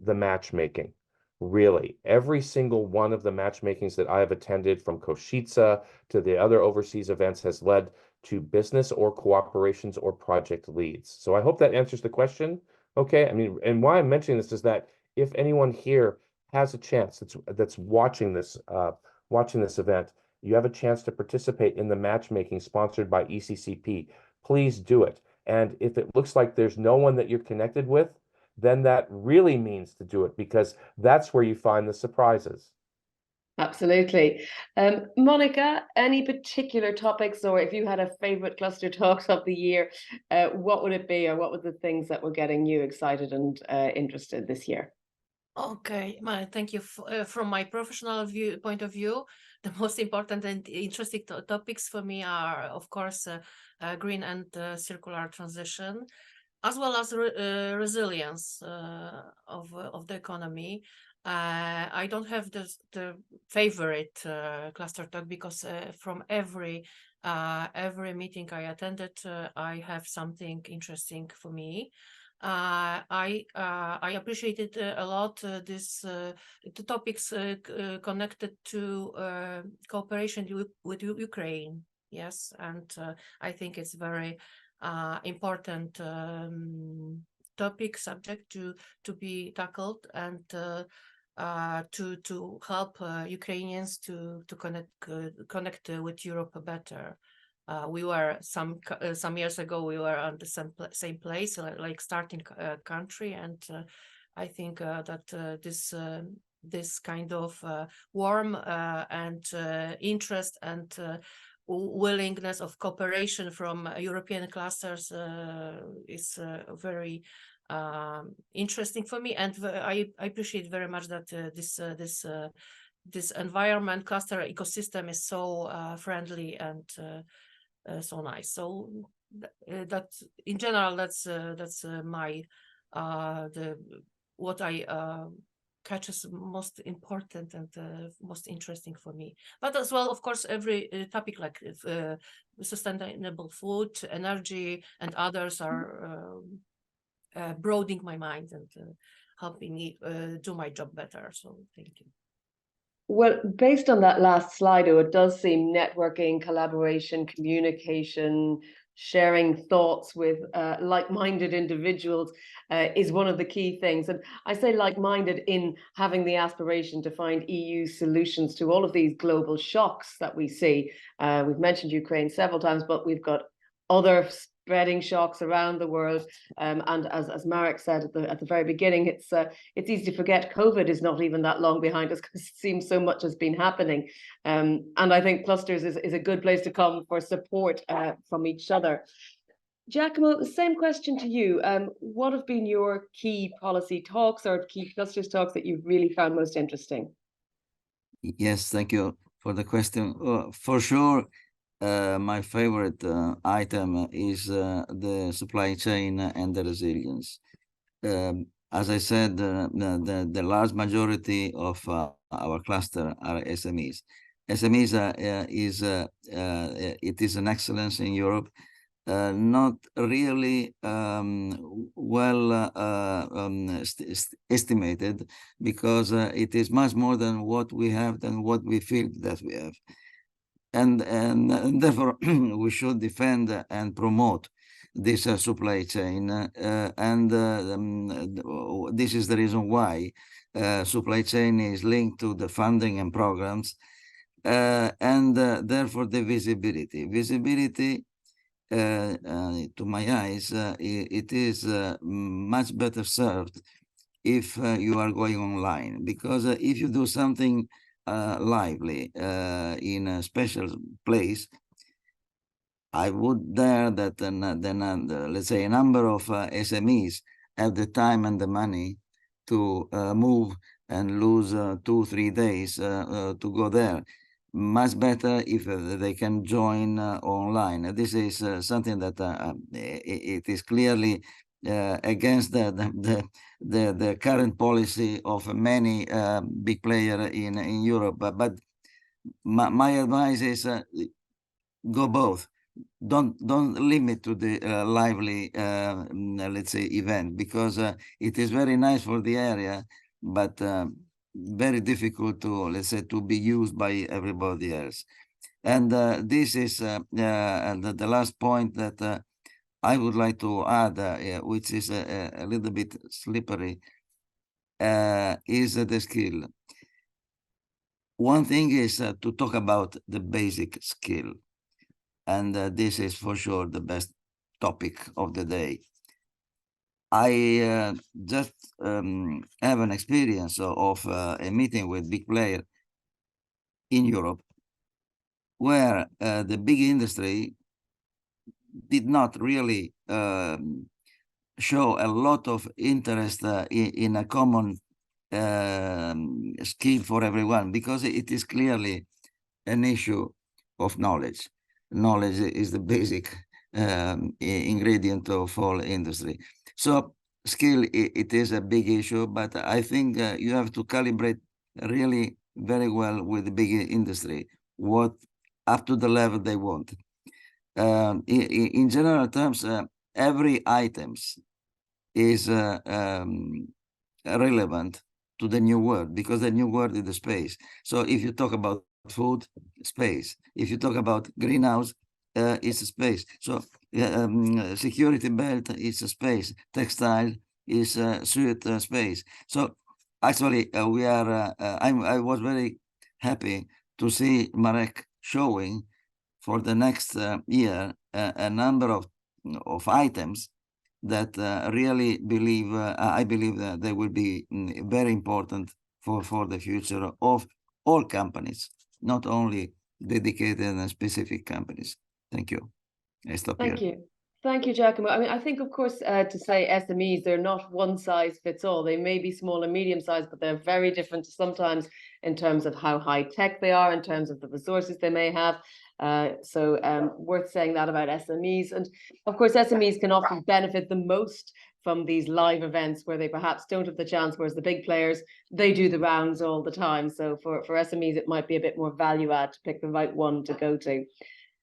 G: matchmaking. Really, every single one of the matchmakings that I have attended, from Košice to the other overseas events, has led to business or cooperations or project leads. So I hope that answers the question. Okay, I mean, and why I'm mentioning this is that if anyone here has a chance that's watching this event, you have a chance to participate in the matchmaking sponsored by ECCP. Please do it. And if it looks like there's no one that you're connected with, then that really means to do it, because that's where you find the surprises.
A: Absolutely. Monica, any particular topics, or if you had a favorite cluster talks of the year, what would it be, or what were the things that were getting you excited and interested this year?
F: Okay, thank you. From my professional point of view, the most important and interesting topics for me are, of course, green and circular transition, as well as resilience of the economy. I don't have the favorite cluster talk, because from every meeting I attended, I have something interesting for me. I appreciated a lot the topics connected to cooperation with Ukraine. Yes, and I think it's very important topic, subject to be tackled, and to help Ukrainians to connect with Europe better. We were some years ago, we were on the same place, like starting country, and I think that this kind of warm and interest and willingness of cooperation from European clusters is very interesting for me, and I appreciate very much that this environment cluster ecosystem is so friendly and so nice. So that in general, that's my what I catches most important and most interesting for me. But as well, of course, every topic like sustainable food, energy, and others are broadening my mind and helping me do my job better. So thank you.
A: Well, based on that last slide, it does seem networking, collaboration, communication, sharing thoughts with like-minded individuals is one of the key things. And I say like-minded in having the aspiration to find EU solutions to all of these global shocks that we see. We've mentioned Ukraine several times, but we've got other spreading shocks around the world. And as Marek said at the very beginning, it's easy to forget COVID is not even that long behind us, because it seems so much has been happening. And I think clusters is a good place to come for support from each other. Giacomo, the same question to you. What have been your key policy talks or key clusters talks that you've really found most interesting?
H: Yes, thank you for the question. For sure, my favorite item is the supply chain and the resilience. As I said, the large majority of our cluster are SMEs. SMEs it is an excellence in Europe, not really well estimated, because it is much more than what we have, than what we feel that we have. And therefore, we should defend and promote this supply chain. This is the reason why supply chain is linked to the funding and programs. And therefore, the visibility. Visibility, to my eyes, it is much better served if you are going online. Because if you do something lively in a special place, I would dare that let's say a number of SMEs have the time and the money to move and lose 2-3 days to go there. Much better if they can join online. This is something that it is clearly against the current policy of many big players in Europe. But my advice is go both. Don't limit to the lively let's say event, because it is very nice for the area, but very difficult to, let's say, to be used by everybody else. And this is the last point that I would like to add, which is a little bit slippery, is the skill. One thing is to talk about the basic skill. And this is for sure the best topic of the day. I just have an experience of a meeting with big player in Europe, where the big industry did not really show a lot of interest in a common skill for everyone, because it is clearly an issue of knowledge. Knowledge is the basic ingredient of all industry. So skill, it is a big issue, but I think you have to calibrate really very well with the big industry, what up to the level they want. In general terms, every items is relevant to the new world, because the new world is the space. So if you talk about food, space. If you talk about greenhouse, it's a space. So security belt is a space. Textile is a suit space. So actually, we are. I was very happy to see Marek showing for the next year a number of items that really believe. I believe that they will be very important for the future of all companies, not only dedicated and specific companies. Thank you. I stop here.
A: Thank you. Thank you, Giacomo. I mean, I think, of course, to say SMEs, they're not one size fits all. They may be small and medium sized, but they're very different sometimes in terms of how high tech they are, in terms of the resources they may have. So worth saying that about SMEs. And of course, SMEs can often benefit the most from these live events where they perhaps don't have the chance, whereas the big players, they do the rounds all the time. So for SMEs, it might be a bit more value add to pick the right one to go to.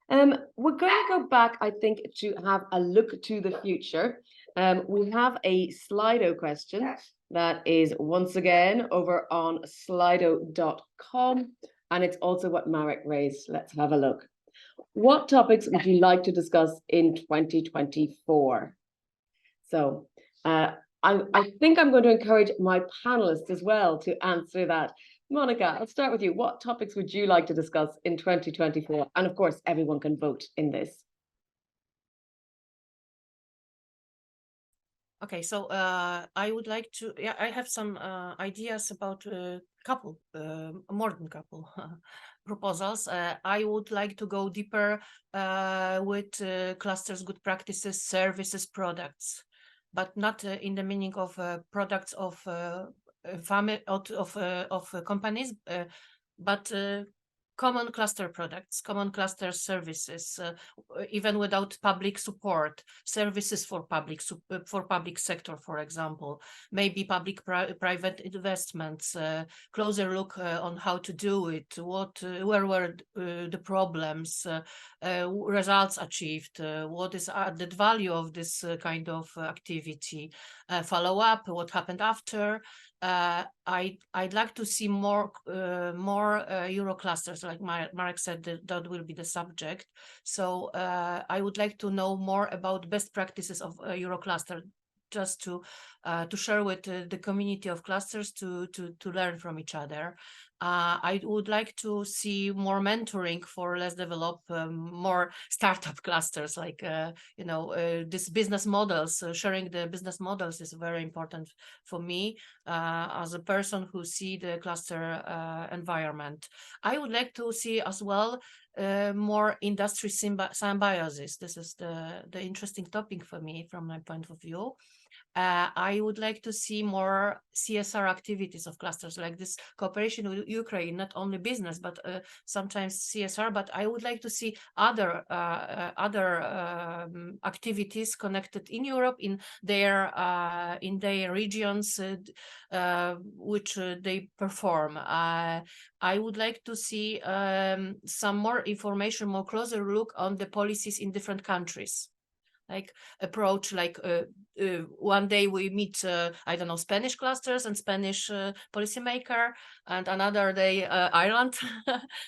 A: We're going to go back, I think, to have a look to the future. We have a Slido question that is once again over on slido.com, and it's also what Marek raised. Let's have a look. What topics would you like to discuss in 2024? So I think I'm going to encourage my panelists as well to answer that. Monica, I'll start with you. What topics would you like to discuss in 2024? And of course, everyone can vote in this.
F: Okay, so I would like to, I have some ideas about a couple, more than couple proposals. I would like to go deeper with clusters, good practices, services, products, but not in the meaning of products of family of companies, but common cluster products, common cluster services, even without public support, services for public sector, for example, maybe private investments, closer look on how to do it, where were the problems, results achieved, what is added value of this kind of activity, follow up, what happened after. I'd like to see more Euro clusters, like Marek said, that will be the subject. So I would like to know more about best practices of Euro cluster, just to share with the community of clusters to learn from each other. I would like to see more mentoring for less developed, more startup clusters, like, this business models, sharing the business models is very important for me as a person who see the cluster environment. I would like to see as well more industry symbiosis. This is the interesting topic for me from my point of view. I would like to see more CSR activities of clusters, like this cooperation with Ukraine, not only business, but sometimes CSR. But I would like to see other activities connected in Europe, in their regions, which they perform. I would like to see some more information, more closer look on the policies in different countries. Like approach, like one day we meet, I don't know, Spanish clusters and Spanish policymaker, and another day Ireland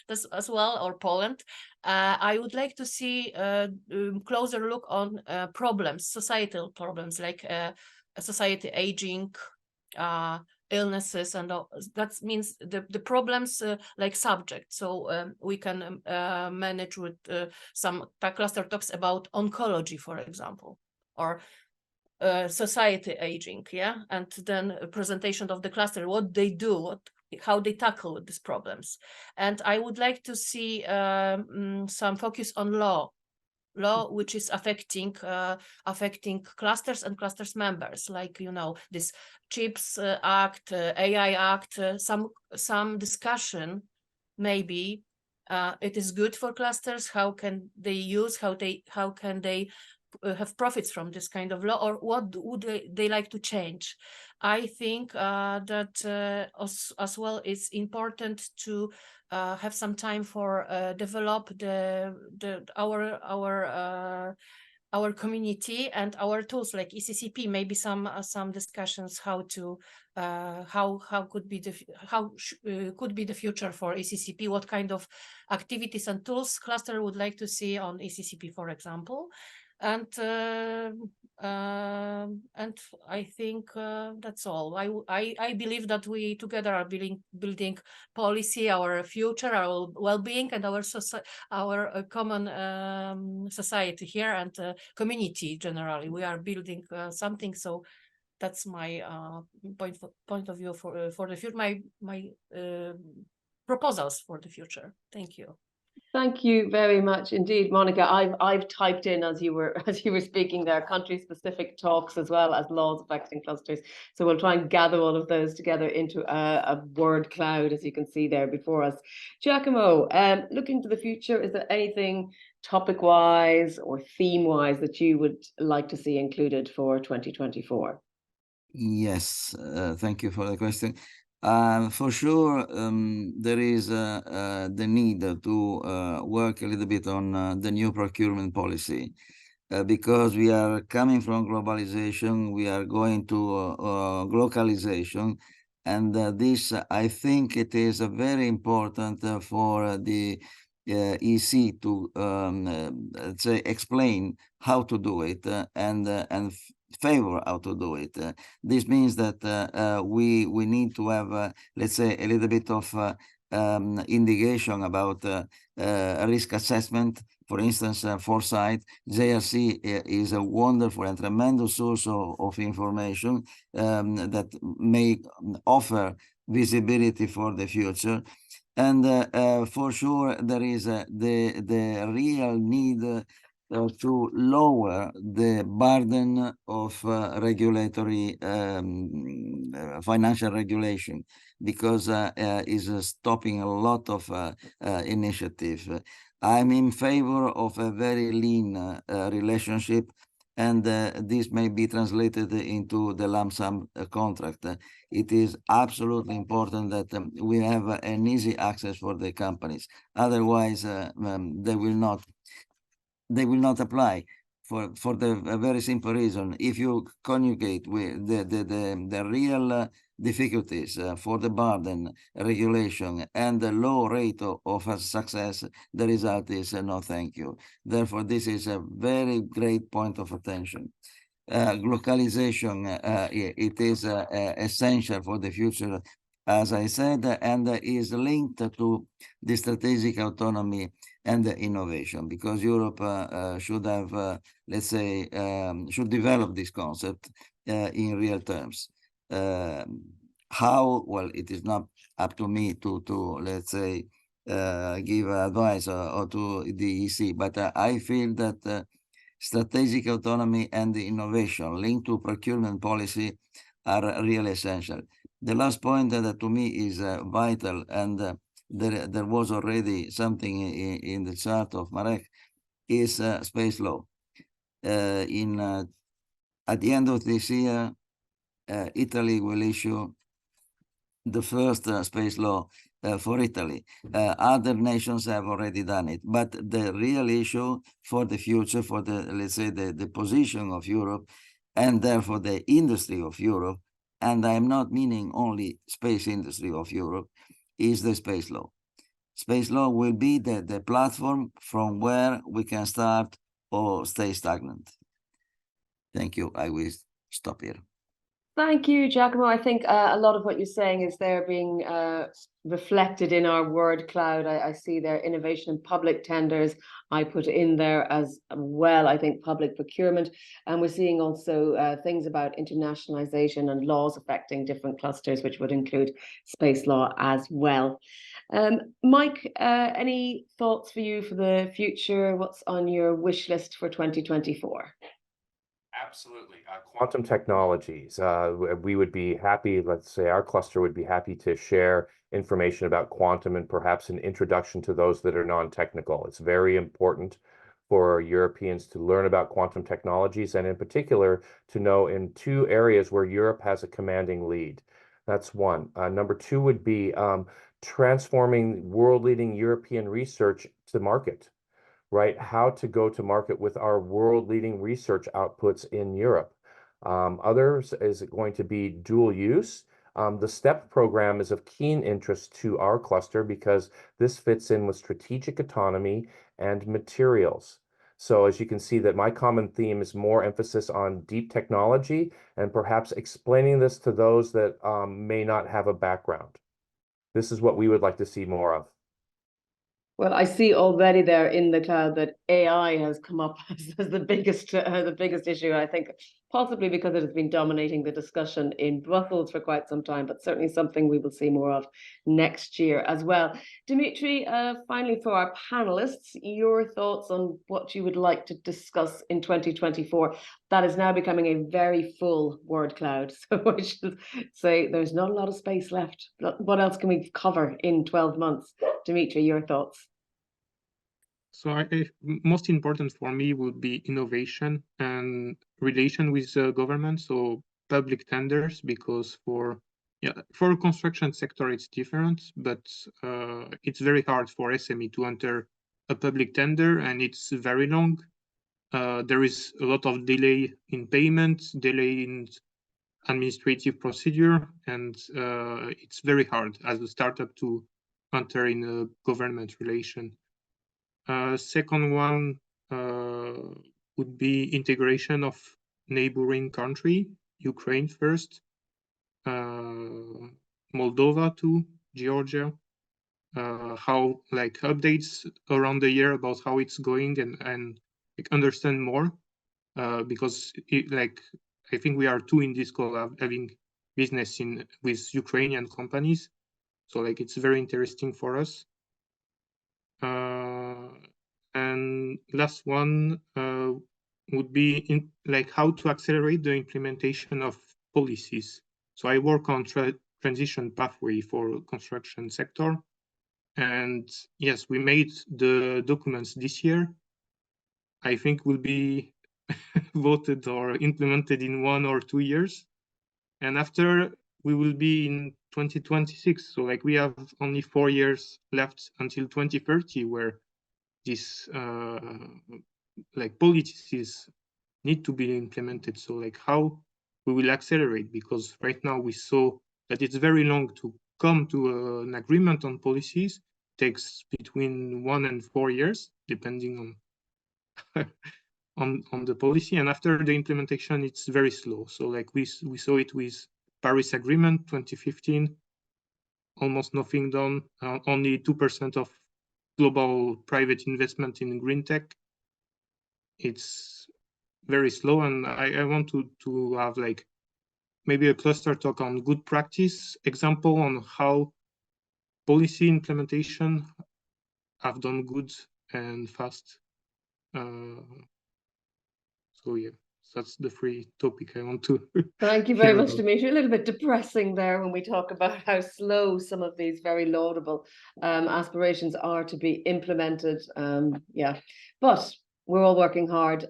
F: as well, or Poland. I would like to see closer look on problems, societal problems, like society aging, illnesses, and that means the problems like subject. So we can manage with some cluster talks about oncology, for example, or society aging, and then a presentation of the cluster, what they do, how they tackle these problems. And I would like to see some focus on law which is affecting clusters and clusters members, like this CHIPS Act, AI Act, some discussion. Maybe it is good for clusters. How can they use? How can they have profits from this kind of law, or what would they like to change? I think that as well it's important to have some time for develop our community and our tools like ECCP. Maybe some discussions how could be the future for ECCP. What kind of activities and tools cluster would like to see on ECCP, for example. And I think that's all. I believe that we together are building policy, our future, our well-being, and our common society here, and community generally. We are building something. So that's my point of view for the future. My proposals for the future. Thank you.
A: Thank you very much indeed, Monica. I've typed in as you were speaking there, country-specific talks as well as laws affecting clusters. So we'll try and gather all of those together into a word cloud, as you can see there before us. Giacomo, looking to the future, is there anything topic-wise or theme-wise that you would like to see included for 2024?
H: Yes, thank you for the question. For sure, there is the need to work a little bit on the new procurement policy, because we are coming from globalization, we are going to localization, and this, I think it is very important for the EC to let's say explain how to do it and favor how to do it. This means that we need to have let's say a little bit of indication about risk assessment. For instance, foresight. JRC is a wonderful and tremendous source of information that may offer visibility for the future. And for sure, there is the real need to lower the burden of regulatory financial regulation, because is stopping a lot of initiative. I'm in favor of a very lean relationship, and this may be translated into the lump sum contract. It is absolutely important that we have an easy access for the companies. Otherwise, they will not apply for the very simple reason. If you conjugate with the real difficulties for the burden regulation and the low rate of success, the result is no thank you. Therefore, this is a very great point of attention. Localization, it is essential for the future. as I said, and is linked to the strategic autonomy and the innovation, because Europe should have, let's say, should develop this concept in real terms. How? Well, it is not up to me to let's say, give advice or to the EC, but I feel that strategic autonomy and the innovation linked to procurement policy are really essential. The last point that to me is vital, and there was already something in the chart of Marek, is space law. At the end of this year, Italy will issue the first space law for Italy. Other nations have already done it, but the real issue for the future, for the, let's say, the position of Europe, and therefore the industry of Europe, and I'm not meaning only space industry of Europe, is the space law. Space law will be the platform from where we can start or stay stagnant. Thank you. I will stop here.
A: Thank you, Giacomo. I think a lot of what you're saying is there being reflected in our word cloud. I see there innovation in public tenders. I put in there as well, I think, public procurement. And we're seeing also things about internationalization and laws affecting different clusters, which would include space law as well. Mike, any thoughts for you for the future? What's on your wish list for 2024?
G: Absolutely. Quantum technologies. We would be happy, let's say our cluster would be happy to share information about quantum and perhaps an introduction to those that are non-technical. It's very important for Europeans to learn about quantum technologies, and in particular to know in two areas where Europe has a commanding lead. That's one. Number two would be transforming world-leading European research to market. Right, how to go to market with our world-leading research outputs in Europe. Others is going to be dual use. The STEP program is of keen interest to our cluster because this fits in with strategic autonomy and materials. So as you can see that my common theme is more emphasis on deep technology and perhaps explaining this to those that may not have a background. This is what we would like to see more of.
A: Well, I see already there in the cloud that AI has come up as the biggest issue. I think possibly because it has been dominating the discussion in Brussels for quite some time, but certainly something we will see more of next year as well. Dimitri, finally for our panelists, your thoughts on what you would like to discuss in 2024. That is now becoming a very full word cloud. So I should say there's not a lot of space left. What else can we cover in 12 months? Dimitri, your thoughts?
E: So most important for me would be innovation and relation with government, so public tenders, because for construction sector it's different, but it's very hard for SME to enter a public tender, and it's very long. There is a lot of delay in payments, delay in administrative procedure, and it's very hard as a startup to enter in a government relation. Second one would be integration of neighboring country, Ukraine first, Moldova too, Georgia. How like updates around the year about how it's going and like, understand more, because I think we are two in this call having business with Ukrainian companies, so like it's very interesting for us. And last one would be how to accelerate the implementation of policies. So I work on transition pathway for construction sector, and yes, we made the documents this year. I think will be voted or implemented in 1 or 2 years, and after we will be in 2026. So like we have only 4 years left until 2030, where these policies need to be implemented. So like how we will accelerate, because right now we saw that it's very long to come to an agreement on policies. It takes between 1 and 4 years, depending on on the policy, and after the implementation it's very slow. So like we saw it with Paris Agreement 2015, almost nothing done. Only 2% of global private investment in green tech. It's very slow, and I want to have like maybe a cluster talk on good practice example on how policy implementation have done good and fast. So yeah, that's the free topic I want to.
A: Thank you very much, Dimitri. A little bit depressing there when we talk about how slow some of these very laudable aspirations are to be implemented. Yeah, but we're all working hard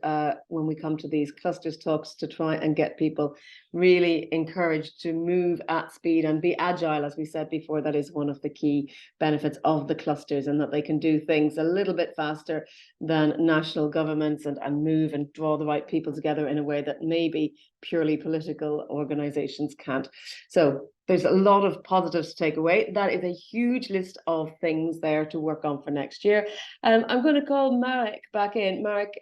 A: when we come to these clusters talks to try and get people really encouraged to move at speed and be agile. As we said before, that is one of the key benefits of the clusters, and that they can do things a little bit faster than national governments and move and draw the right people together in a way that maybe purely political organizations can't. So there's a lot of positives to take away. That is a huge list of things there to work on for next year. I'm going to call Marek back in. Marek,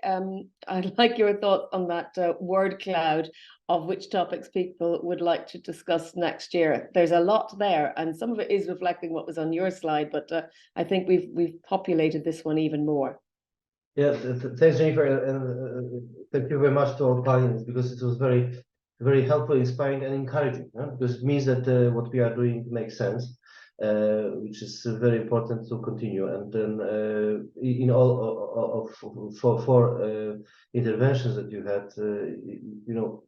A: I'd like your thoughts on that word cloud of which topics people would like to discuss next year. There's a lot there, and some of it is reflecting what was on your slide, but I think we've populated this one even more.
C: Yeah, thanks, Jennifer, and thank you very much to all panelists, because it was very, very helpful, inspiring, and encouraging. Because it means that what we are doing makes sense, which is very important to continue. And then in all of four interventions that you had, you know,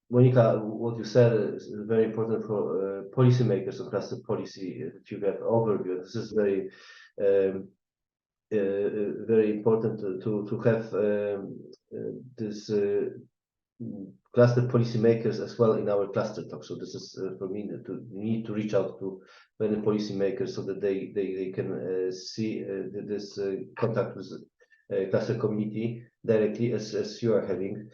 C: Monica, what you said is very important for policymakers of cluster policy. That you get overview. This is very. Very important to have this cluster policymakers as well in our cluster talk. So this is for me to need to reach out to many policymakers so that they can see this contact with cluster community directly as you are having.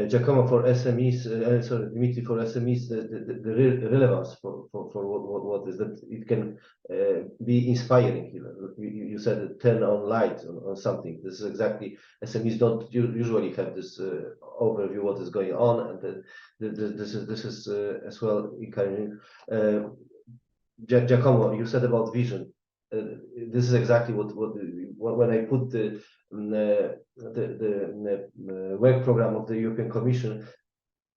C: Giacomo for SMEs, sorry, Dimitri for SMEs, the relevance for what is that it can be inspiring. You said turn on light on something. This is exactly, SMEs don't usually have this overview what is going on, and this is as well encouraging. Giacomo, you said about vision. This is exactly what when I put the work program of the European Commission,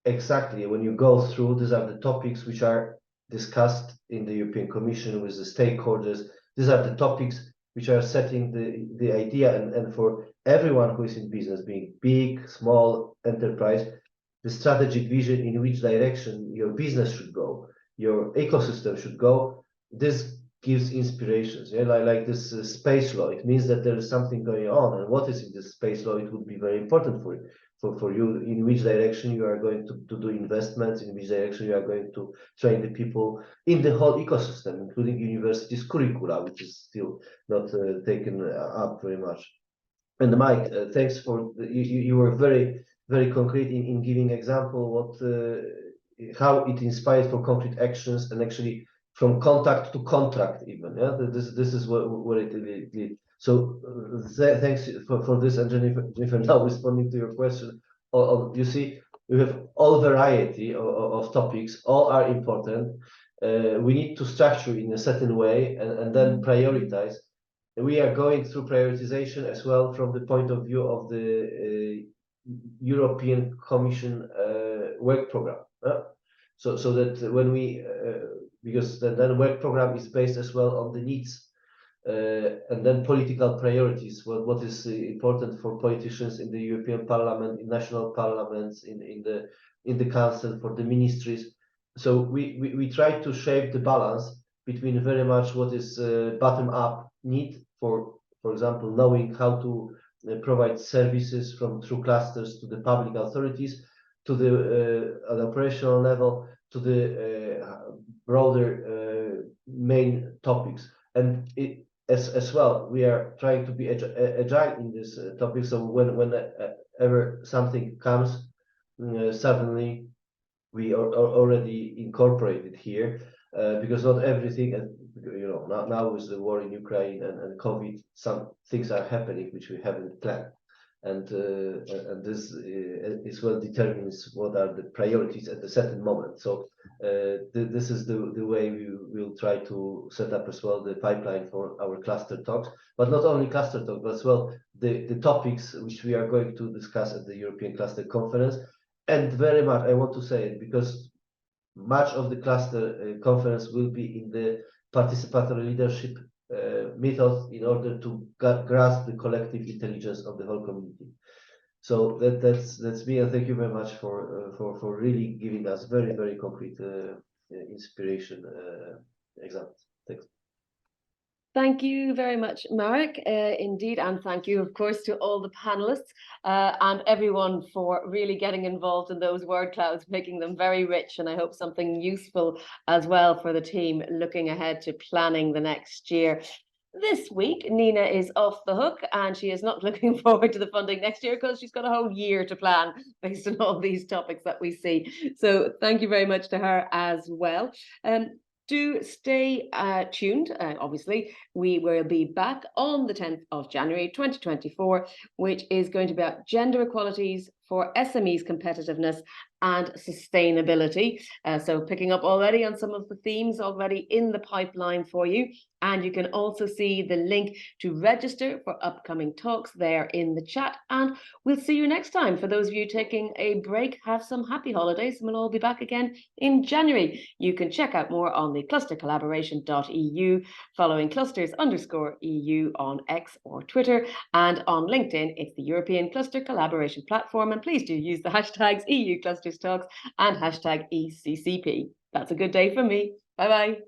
C: exactly when you go through, these are the topics which are discussed in the European Commission with the stakeholders. These are the topics which are setting the idea, and for everyone who is in business, being big, small enterprise, the strategic vision in which direction your business should go, your ecosystem should go. This gives inspirations. Yeah, like this space law. It means that there is something going on, and what is in this space law? It would be very important for you, in which direction you are going to do investments, in which direction you are going to train the people in the whole ecosystem, including universities' curricula, which is still not taken up very much. And Mike, thanks for you were very, very concrete in giving example what how it inspires for concrete actions, and actually from contact to contract even. Yeah, this is where it leads. So thanks for this. And Jennifer, now responding to your question, you see, we have all variety of topics, all are important. We need to structure in a certain way and then prioritize. We are going through prioritization as well from the point of view of the European Commission work program. So that when we because then work program is based as well on the needs and then political priorities. What is important for politicians in the European Parliament, in national parliaments, in the Council, for the ministries. So we try to shape the balance between very much what is bottom-up need for example, knowing how to provide services through clusters to the public authorities, to the at operational level, to the broader main topics. And as well, we are trying to be agile in this topic. So whenever something comes, suddenly we are already incorporated here, because not everything, you know, now with the war in Ukraine and COVID, some things are happening which we haven't planned, and this as well determines what are the priorities at a certain moment. So this is the way we will try to set up as well the pipeline for our cluster talks, but not only cluster talk, but as well the topics which we are going to discuss at the European Cluster Conference. And very much, I want to say it because much of the cluster conference will be in the participatory leadership method in order to grasp the collective intelligence of the whole community. So that's me, and thank you very much for really giving us very concrete inspiration examples. Thanks.
A: Thank you very much, Marek, indeed, and thank you, of course, to all the panelists and everyone for really getting involved in those word clouds, making them very rich, and I hope something useful as well for the team looking ahead to planning the next year. This week, Nina is off the hook and she is not looking forward to the funding next year because she's got a whole year to plan based on all these topics that we see. So thank you very much to her as well. Do stay tuned. Obviously, we will be back on the 10th of January 2024, which is going to be about gender equalities for SMEs competitiveness and sustainability. So picking up already on some of the themes already in the pipeline for you. And you can also see the link to register for upcoming talks there in the chat. And we'll see you next time. For those of you taking a break, have some happy holidays, and we'll all be back again in January. You can check out more on the clustercollaboration.eu, following clusters_EU on X or Twitter, and on LinkedIn, it's the European Cluster Collaboration Platform. And please do use the hashtags EU Clusters Talks and hashtag ECCP. That's a good day for me. Bye-bye.